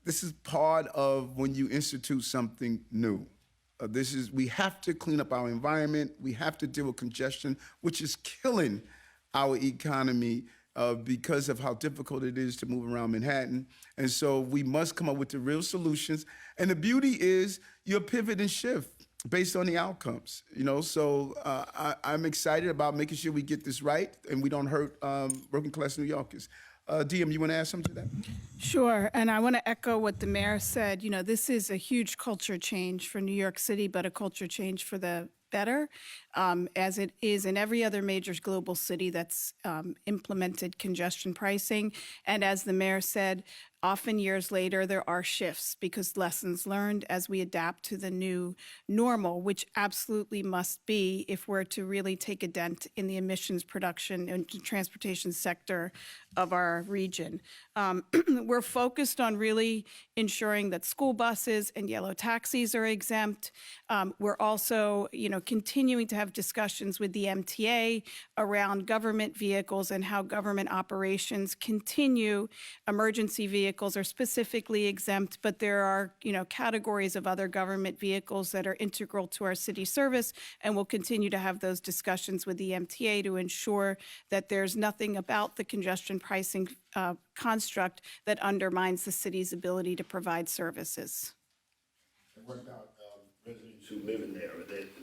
This is part of when you institute something new. We have to clean up our environment. We have to deal with congestion, which is killing our economy because of how difficult it is to move around Manhattan. And so we must come up with the real solutions. And the beauty is you'll pivot and shift based on the outcomes. So I'm excited about making sure we get this right and we don't hurt working class New Yorkers. DM, you want to add something to that? Sure, and I want to echo what the mayor said. This is a huge culture change for New York City, but a culture change for the better, as it is in every other major global city that's implemented congestion pricing. And as the mayor said, often years later, there are shifts because lessons learned as we adapt to the new normal, which absolutely must be if we're to really take a dent in the emissions production and transportation sector of our region. We're focused on really ensuring that school buses and yellow taxis are exempt. We're also, continuing to have discussions with the MTA around government vehicles and how government operations continue. Emergency vehicles are specifically exempt, but there are, categories of other government vehicles that are integral to our city service, and we'll continue to have those discussions with the MTA to ensure that there's nothing about the congestion pricing construct that undermines the city's ability to provide services. And what about residents who live in there?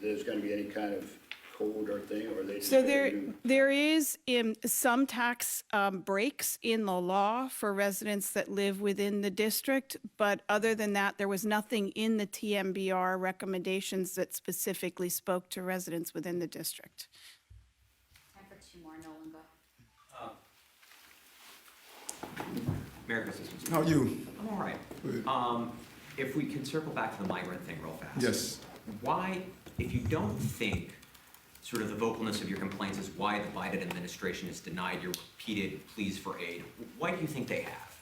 There's going to be any kind of code or thing, or they? So there is some tax breaks in the law for residents that live within the district, but other than that, there was nothing in the TMBR recommendations that specifically spoke to residents within the district. Time for two more. Nolan, go. Merry Christmas. How are you? I'm all right. Good. If we can circle back to the migrant thing real fast. Yes. Why, if you don't think sort of the vocalness of your complaints is why the Biden administration has denied your repeated pleas for aid, why do you think they have?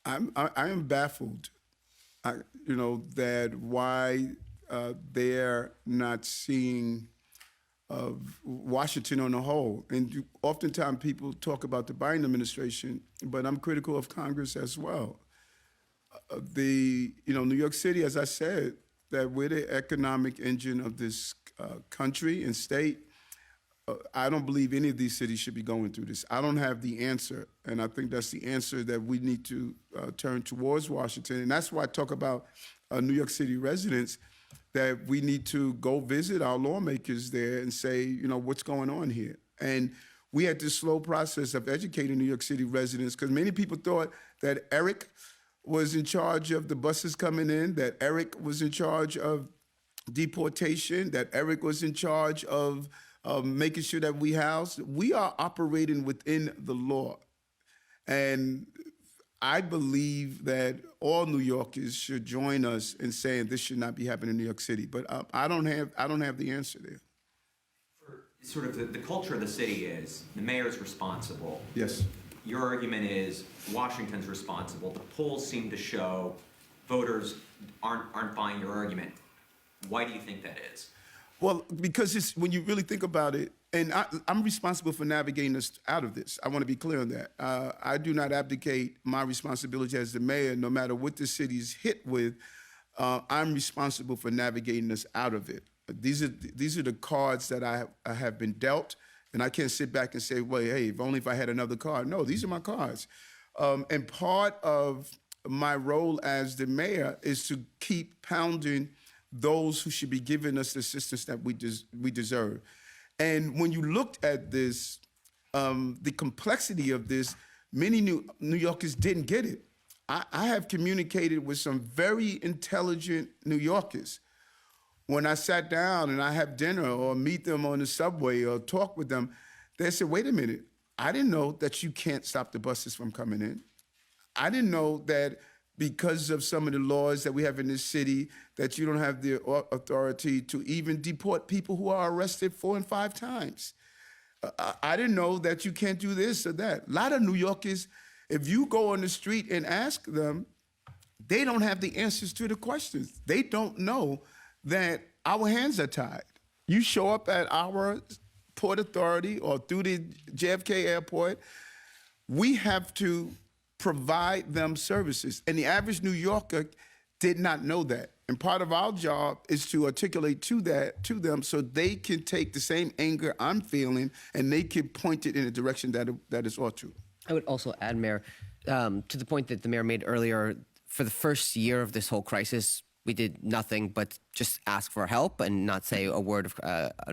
I am baffled, that why they're not seeing Washington on the whole. And oftentimes people talk about the Biden administration, but I'm critical of Congress as well. New York City, as I said, that we're the economic engine of this country and state. I don't believe any of these cities should be going through this. I don't have the answer, and I think that's the answer that we need to turn towards Washington. And that's why I talk about New York City residents, that we need to go visit our lawmakers there and say, what's going on here? And we had this slow process of educating New York City residents because many people thought that Eric was in charge of the buses coming in, that Eric was in charge of deportation, that Eric was in charge of making sure that we house. We are operating within the law. And I believe that all New Yorkers should join us in saying this should not be happening in New York City. But I don't have the answer there. For sort of the culture of the city is the mayor's responsible. Yes. Your argument is Washington's responsible. The polls seem to show voters aren't buying your argument. Why do you think that is? Well, because when you really think about it, and I'm responsible for navigating us out of this. I want to be clear on that. I do not abdicate my responsibility as the mayor, no matter what the city's hit with. I'm responsible for navigating us out of it. These are the cards that I have been dealt, and I can't sit back and say, well, hey, if I had another card. No, these are my cards. And part of my role as the mayor is to keep pounding those who should be giving us the assistance that we deserve. And when you looked at this, the complexity of this, many New Yorkers didn't get it. I have communicated with some very intelligent New Yorkers. When I sat down and I have dinner or meet them on the subway or talk with them, they said, wait a minute, I didn't know that you can't stop the buses from coming in. I didn't know that because of some of the laws that we have in this city, that you don't have the authority to even deport people who are arrested 4 and 5 times. I didn't know that you can't do this or that. A lot of New Yorkers, if you go on the street and ask them, they don't have the answers to the questions. They don't know that our hands are tied. You show up at our Port Authority or through the JFK Airport, we have to provide them services. And the average New Yorker did not know that. And part of our job is to articulate to them so they can take the same anger I'm feeling and they can point it in a direction that is ought to. I would also add, Mayor, to the point that the mayor made earlier, for the first year of this whole crisis, we did nothing but just ask for help and not say a word of,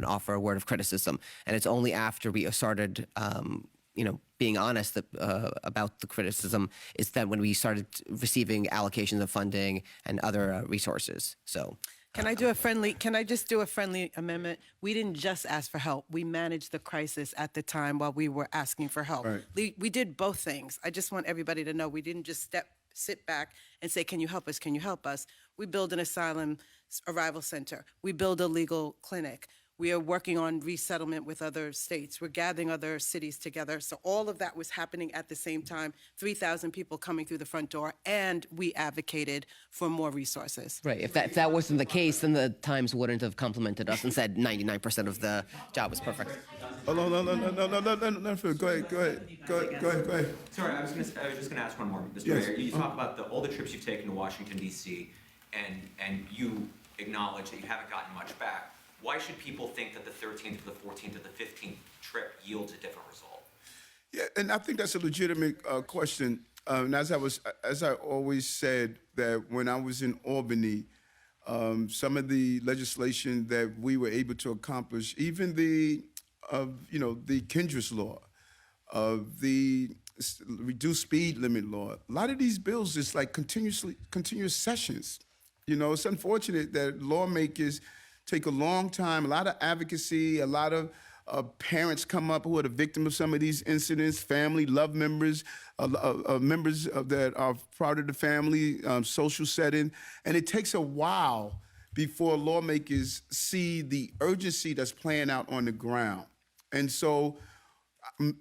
offer a word of criticism. And it's only after we started, being honest about the criticism is that when we started receiving allocations of funding and other resources. So. Can I just do a friendly amendment? We didn't just ask for help. We managed the crisis at the time while we were asking for help. Right. We did both things. I just want everybody to know we didn't just sit back and say, can you help us? Can you help us? We build an asylum arrival center. We build a legal clinic. We are working on resettlement with other states. We're gathering other cities together. So all of that was happening at the same time, 3,000 people coming through the front door, and we advocated for more resources. Right. If that wasn't the case, then the Times wouldn't have complimented us and said 99% of the job was perfect. Oh, no, go ahead. Sorry, I was just gonna ask one more, Mr. Yes. Mayor. You talk about all the trips you've taken to Washington, D.C., and you acknowledge that you haven't gotten much back. Why should people think that the 13th, or the 14th, or the 15th trip yields a different result? Yeah, and I think that's a legitimate question. And as I always said, that when I was in Albany, some of the legislation that we were able to accomplish, even the Kendra's law, the reduced speed limit law, a lot of these bills is like continuous sessions. It's unfortunate that lawmakers take a long time, a lot of advocacy, a lot of parents come up who are the victim of some of these incidents, family, love members, members that are part of the family, social setting. And it takes a while before lawmakers see the urgency that's playing out on the ground. And so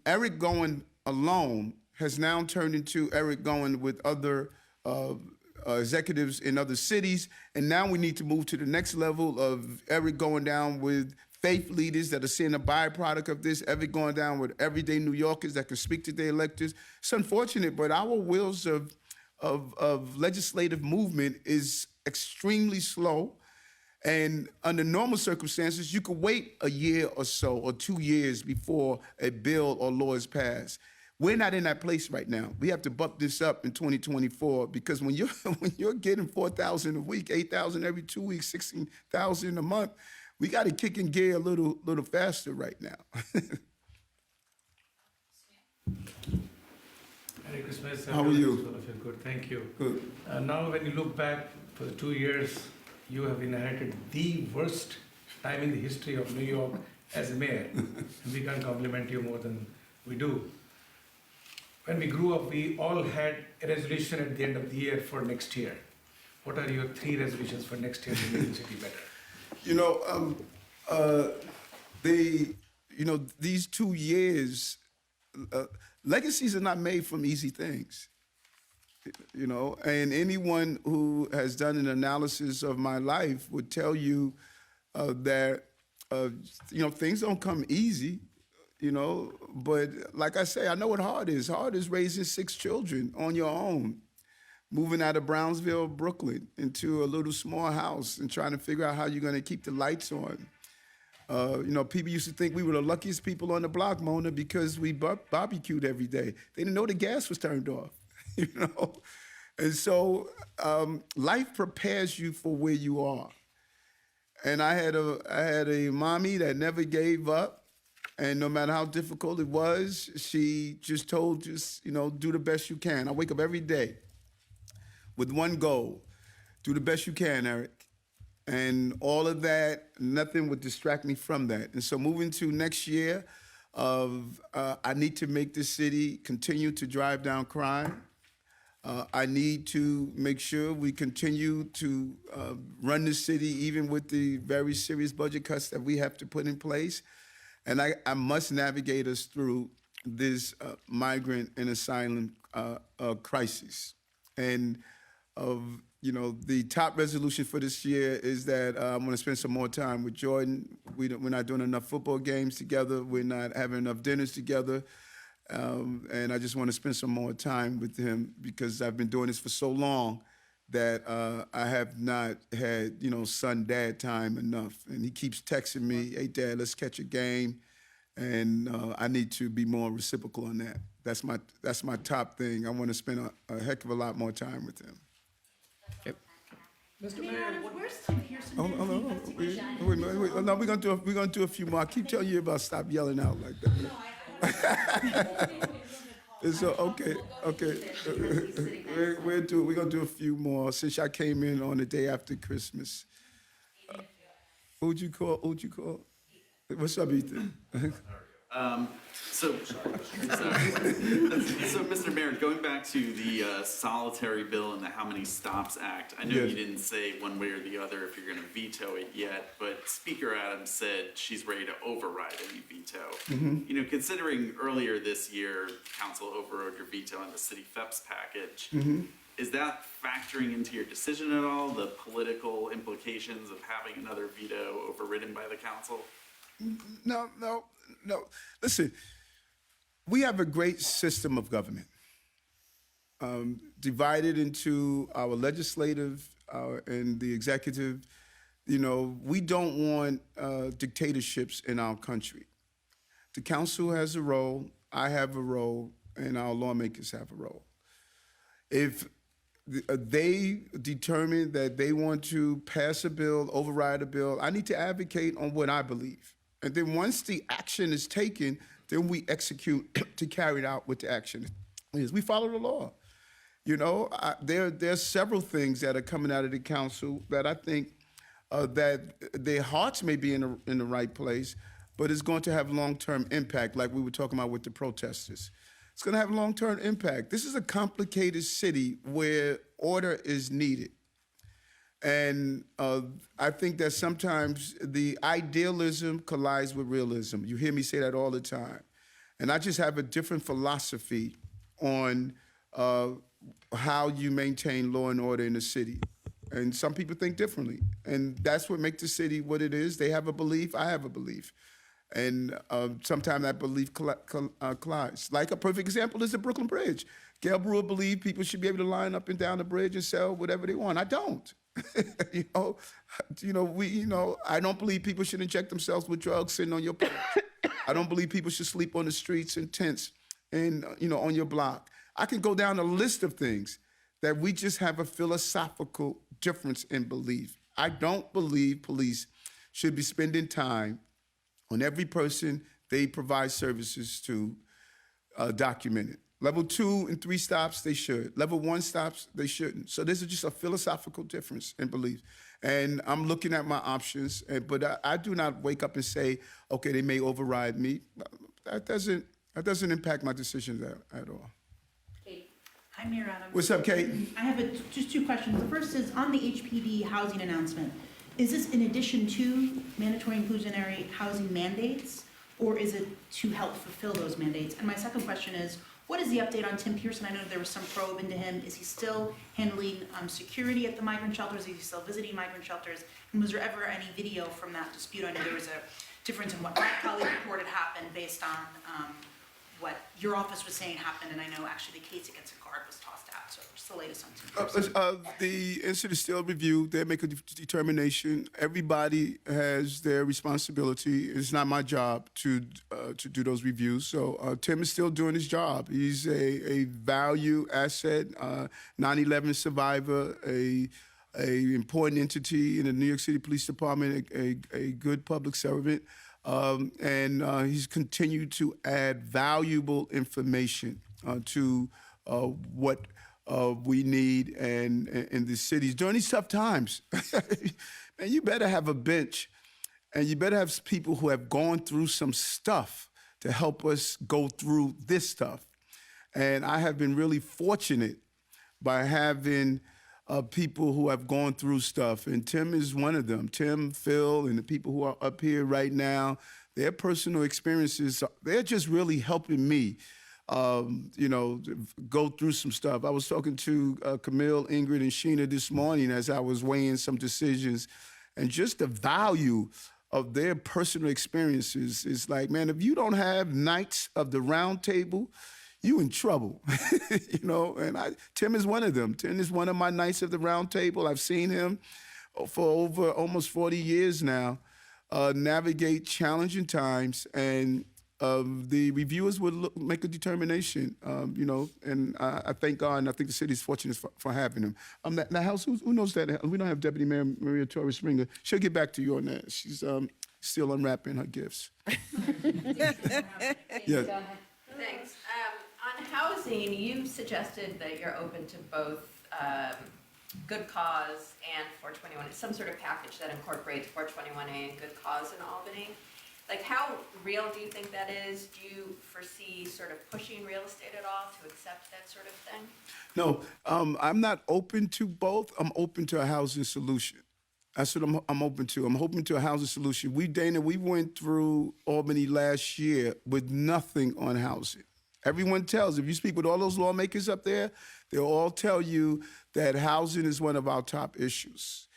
Eric going alone has now turned into Eric going with other executives in other cities, and now we need to move to the next level of Eric going down with faith leaders that are seeing a byproduct of this, Eric going down with everyday New Yorkers that can speak to their electors. It's unfortunate, but our wheels of legislative movement is extremely slow, and under normal circumstances, you could wait a year or so or 2 years before a bill or law is passed. We're not in that place right now. We have to bump this up in 2024 because when you're getting 4,000 a week, 8,000 every 2 weeks, 16,000 a month, we got to kick in gear a little faster right now. Merry Christmas. How are you? All of you good, thank you. Good. Now, when you look back for the 2 years, you have inherited the worst time in the history of New York as a mayor, and we can't compliment you more than we do. When we grew up, we all had a resolution at the end of the year for next year. What are your 3 resolutions for next year to make the city better? These 2 years, legacies are not made from easy things. And anyone who has done an analysis of my life would tell you that, things don't come easy. But like I say, I know what hard is. Hard is raising 6 children on your own, moving out of Brownsville, Brooklyn, into a little small house and trying to figure out how you're going to keep the lights on. People used to think we were the luckiest people on the block, Mona, because we barbecued every day. They didn't know the gas was turned off, And so life prepares you for where you are. And I had a mommy that never gave up. And no matter how difficult it was, she just told us, do the best you can. I wake up every day with one goal: do the best you can, Eric. And all of that, nothing would distract me from that. And so moving to next year, I need to make this city continue to drive down crime. I need to make sure we continue to run the city, even with the very serious budget cuts that we have to put in place. And I must navigate us through this migrant and asylum crisis. And the top resolution for this year is that I'm going to spend some more time with Jordan. We're not doing enough football games together. We're not having enough dinners together. And I just want to spend some more time with him because I've been doing this for so long that I have not had, son-dad time enough. And he keeps texting me, hey, Dad, let's catch a game. And I need to be more reciprocal on that. That's my top thing. I want to spend a heck of a lot more time with him. Mr. Mayor, where's Tim Pearson? Wait. No, we're gonna do a few more. I keep telling you about stop yelling out like that. It's okay. We're gonna do a few more since I came in on the day after Christmas. Who'd you call? What's up, Ethan? So, Mr. Mayor, going back to the solitary bill and the How Many Stops Act, I know Yes. you didn't say one way or the other if you're going to veto it yet, but Speaker Adams said she's ready to override any veto. Mm-hmm. Considering earlier this year, Council overrode your veto on the City FEPS package, Mm-hmm. is that factoring into your decision at all, the political implications of having another veto overridden by the Council? No. Listen, we have a great system of government, divided into our legislative and the executive. We don't want dictatorships in our country. The council has a role, I have a role, and our lawmakers have a role. If they determine that they want to pass a bill, override a bill, I need to advocate on what I believe. And then once the action is taken, then we execute to carry it out what the action is. We follow the law. There's several things that are coming out of the council that I think that their hearts may be in the right place, but it's going to have long-term impact, like we were talking about with the protesters. It's going to have long-term impact. This is a complicated city where order is needed. And I think that sometimes the idealism collides with realism. You hear me say that all the time. And I just have a different philosophy on how you maintain law and order in the city. And some people think differently. And that's what makes the city what it is. They have a belief, I have a belief. And sometimes that belief collides. Like a perfect example is the Brooklyn Bridge. Gail Brewer believed people should be able to line up and down the bridge and sell whatever they want. I don't. I don't believe people should inject themselves with drugs sitting on your porch. I don't believe people should sleep on the streets in tents and, on your block. I can go down a list of things that we just have a philosophical difference in belief. I don't believe police should be spending time on every person they provide services to document it. Level 2 and 3 stops, they should. Level 1 stops, they shouldn't. So this is just a philosophical difference in belief. And I'm looking at my options, but I do not wake up and say, okay, they may override me. That doesn't impact my decisions at all. Kate. Hi, Mayor Adams. What's up, Kate? I have just two questions. The first is on the HPD housing announcement. Is this in addition to mandatory inclusionary housing mandates, or is it to help fulfill those mandates? And my second question is, what is the update on Tim Pearson? I know there was some probe into him. Is he still handling security at the migrant shelters? Is he still visiting migrant shelters? And was there ever any video from that dispute? I know there was a difference in what my colleague reported happened based on what your office was saying happened, and I know actually the case against a guard was tossed out. So what's the latest on Tim Pearson? The incident is still reviewed. They make a determination. Everybody has their responsibility. It's not my job to do those reviews. So Tim is still doing his job. He's a value asset, 9/11 survivor, a important entity in the New York City Police Department, a good public servant. And he's continued to add valuable information to what we need and in the cities during these tough times. Man, you better have a bench, and you better have people who have gone through some stuff to help us go through this stuff. And I have been really fortunate by having people who have gone through stuff, and Tim is one of them. Tim, Phil, and the people who are up here right now, their personal experiences, they're just really helping me you know, go through some stuff. I was talking to Camille, Ingrid, and Sheena this morning as I was weighing some decisions, and just the value of their personal experiences is like, man, if you don't have Knights of the Round Table, you in trouble, you know, and Tim is one of them. Tim is one of my Knights of the Round Table. I've seen him for over almost 40 years now navigate challenging times, and the reviewers would make a determination, you know, and I thank God, and I think the city is fortunate for having him. Now, House, who knows that? We don't have Deputy Mayor Maria Torres Springer. She'll get back to you on that. She's still unwrapping her gifts. Yeah. Thanks. On housing, you suggested that you're open to both good cause and 421, some sort of package that incorporates 421A and good cause in Albany. Like, how real do you think that is? Do you foresee sort of pushing real estate at all to accept that sort of thing? No, I'm not open to both. I'm open to a housing solution. That's what I'm open to. I'm open to a housing solution. Dana, we went through Albany last year with nothing on housing. Everyone tells, if you speak with all those lawmakers up there, they'll all tell you that housing is one of our top issues.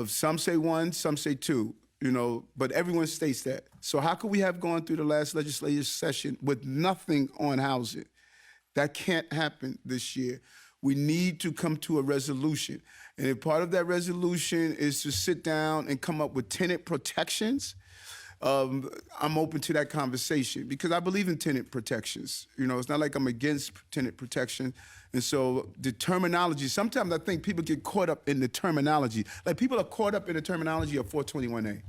Some say one, some say two, you know, but everyone states that. So how could we have gone through the last legislative session with nothing on housing? That can't happen this year. We need to come to a resolution. And if part of that resolution is to sit down and come up with tenant protections, I'm open to that conversation because I believe in tenant protections. You know, it's not like I'm against tenant protection. And so the terminology, sometimes I think people get caught up in the terminology. Like people are caught up in the terminology of 421A.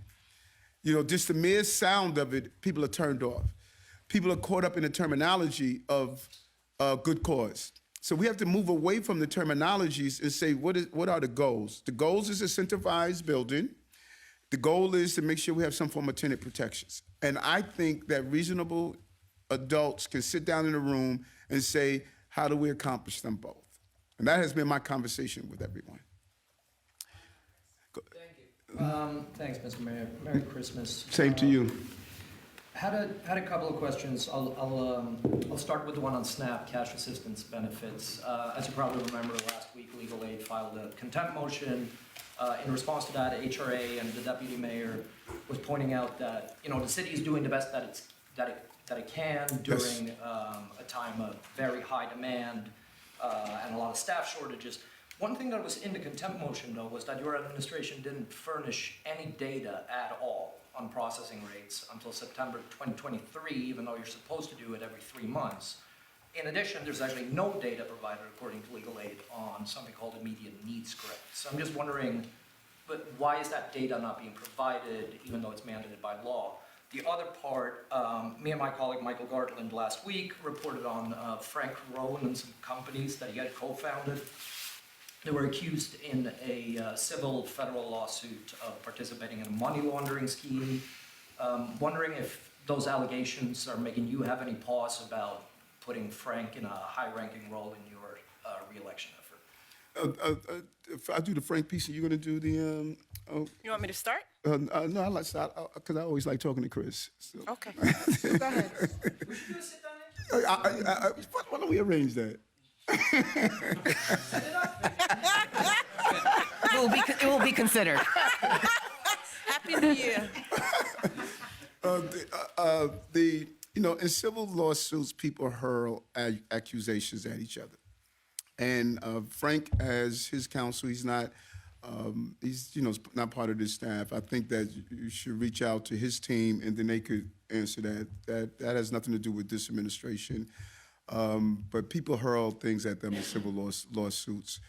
You know, just the mere sound of it, people are turned off. People are caught up in the terminology of good cause. So we have to move away from the terminologies and say, what are the goals? The goals is a centralized building. The goal is to make sure we have some form of tenant protections. And I think that reasonable adults can sit down in a room and say, how do we accomplish them both? And that has been my conversation with everyone. Thanks, Mr. Mayor. Merry Christmas. Same to you. Had a couple of questions. I'll start with the one on SNAP, cash assistance benefits. As you probably remember, last week Legal Aid filed a contempt motion. In response to that, HRA and the deputy mayor was pointing out that, you know, the city is doing the best that it can during a time of very high demand and a lot of staff shortages. One thing that was in the contempt motion, though, was that your administration didn't furnish any data at all on processing rates until September 2023, even though you're supposed to do it every 3 months. In addition, there's actually no data provided, according to Legal Aid, on something called immediate needs script. So I'm just wondering, but why is that data not being provided, even though it's mandated by law? The other part, me and my colleague Michael Gartland last week reported on Frank Rowan and some companies that he had co-founded. They were accused in a civil federal lawsuit of participating in a money laundering scheme. Wondering if those allegations are making you have any pause about putting Frank in a high-ranking role in your re-election effort. If I do the Frank piece, are you going to do the? You want me to start? No, I like because I always like talking to Chris. So. Okay, so go ahead. We should do a sit-down Why don't we arrange that? It will be considered. Happy New Year. You know, in civil lawsuits, people hurl accusations at each other. And Frank, as his counsel, he's not part of this staff. I think that you should reach out to his team, and then they could answer that. That has nothing to do with this administration. But people hurl things at them in civil lawsuits,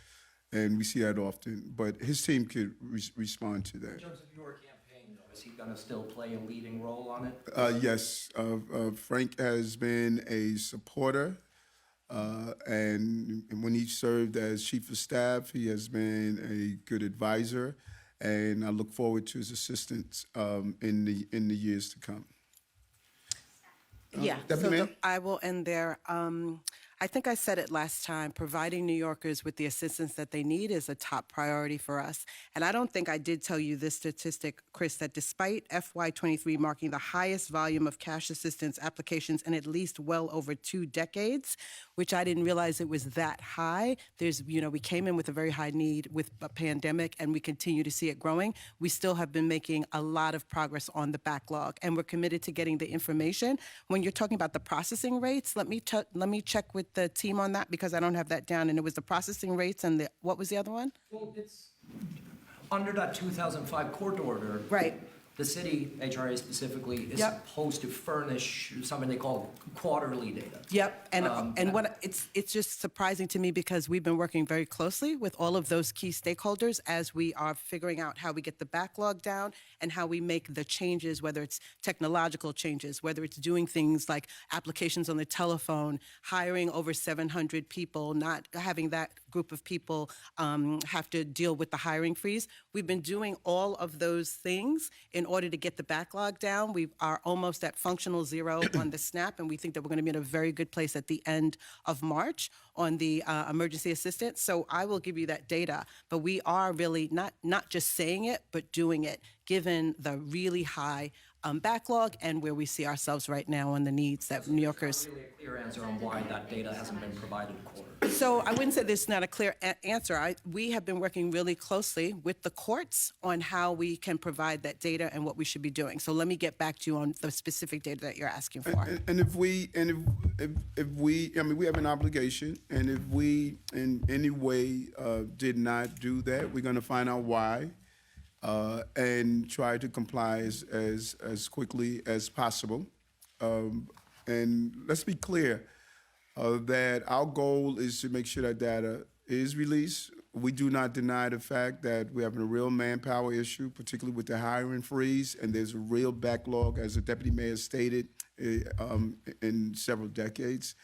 and we see that often. But his team could respond to that. In terms of your campaign, though, is he going to still play a leading role on it? Yes. Frank has been a supporter, and when he served as chief of staff, he has been a good advisor, and I look forward to his assistance in the years to come. Yeah, Deputy Mayor? I will end there. I think I said it last time, providing New Yorkers with the assistance that they need is a top priority for us. And I don't think I did tell you this statistic, Chris, that despite FY23 marking the highest volume of cash assistance applications in at least well over 2 decades, which I didn't realize it was that high. We came in with a very high need with a pandemic, and we continue to see it growing. We still have been making a lot of progress on the backlog, and we're committed to getting the information. When you're talking about the processing rates, let me check with the team on that, because I don't have that down. And it was the processing rates and what was the other one? Well, it's under that 2005 court order. Right. The city, HRA specifically, is Yep. supposed to furnish something they call quarterly data. Yep, and what it's just surprising to me, because we've been working very closely with all of those key stakeholders as we are figuring out how we get the backlog down and how we make the changes, whether it's technological changes, whether it's doing things like applications on the telephone, hiring over 700 people, not having that group of people have to deal with the hiring freeze. We've been doing all of those things in order to get the backlog down. We are almost at functional zero on the SNAP, and we think that we're going to be in a very good place at the end of March on the emergency assistance. So I will give you that data, but we are really not just saying it, but doing it, given the really high backlog and where we see ourselves right now on the needs that New Yorkers. Really a clear answer on why that data hasn't been provided quarterly. So I wouldn't say there's not a clear answer. We have been working really closely with the courts on how we can provide that data and what we should be doing. So let me get back to you on the specific data that you're asking for. And if we have an obligation, and if we in any way did not do that, we're going to find out why. And try to comply as quickly as possible. And let's be clear that our goal is to make sure that data is released. We do not deny the fact that we have a real manpower issue, particularly with the hiring freeze, and there's a real backlog, as the deputy mayor stated, in several decades.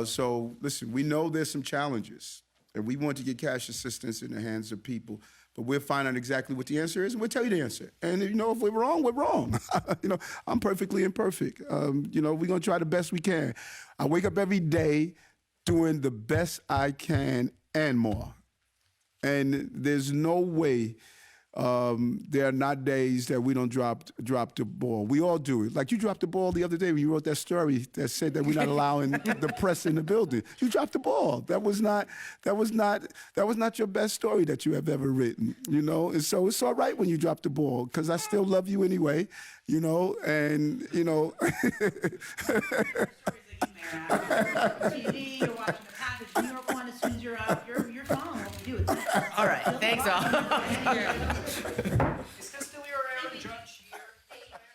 So listen, we know there's some challenges, and we want to get cash assistance in the hands of people. But we'll find out exactly what the answer is, and we'll tell you the answer. And if we're wrong, we're wrong. I'm perfectly imperfect. We're gonna try the best we can. I wake up every day doing the best I can and more. And there's no way there are not days that we don't drop the ball. We all do it. Like you dropped the ball the other day when you wrote that story that said that we're not allowing the press in the building. You dropped the ball. That was not your best story that you have ever written. And so it's all right when you drop the ball, because I still love you anyway. And TV, you're watching the package, New York One, as soon as you're up, you're following what we do. All right, thanks all.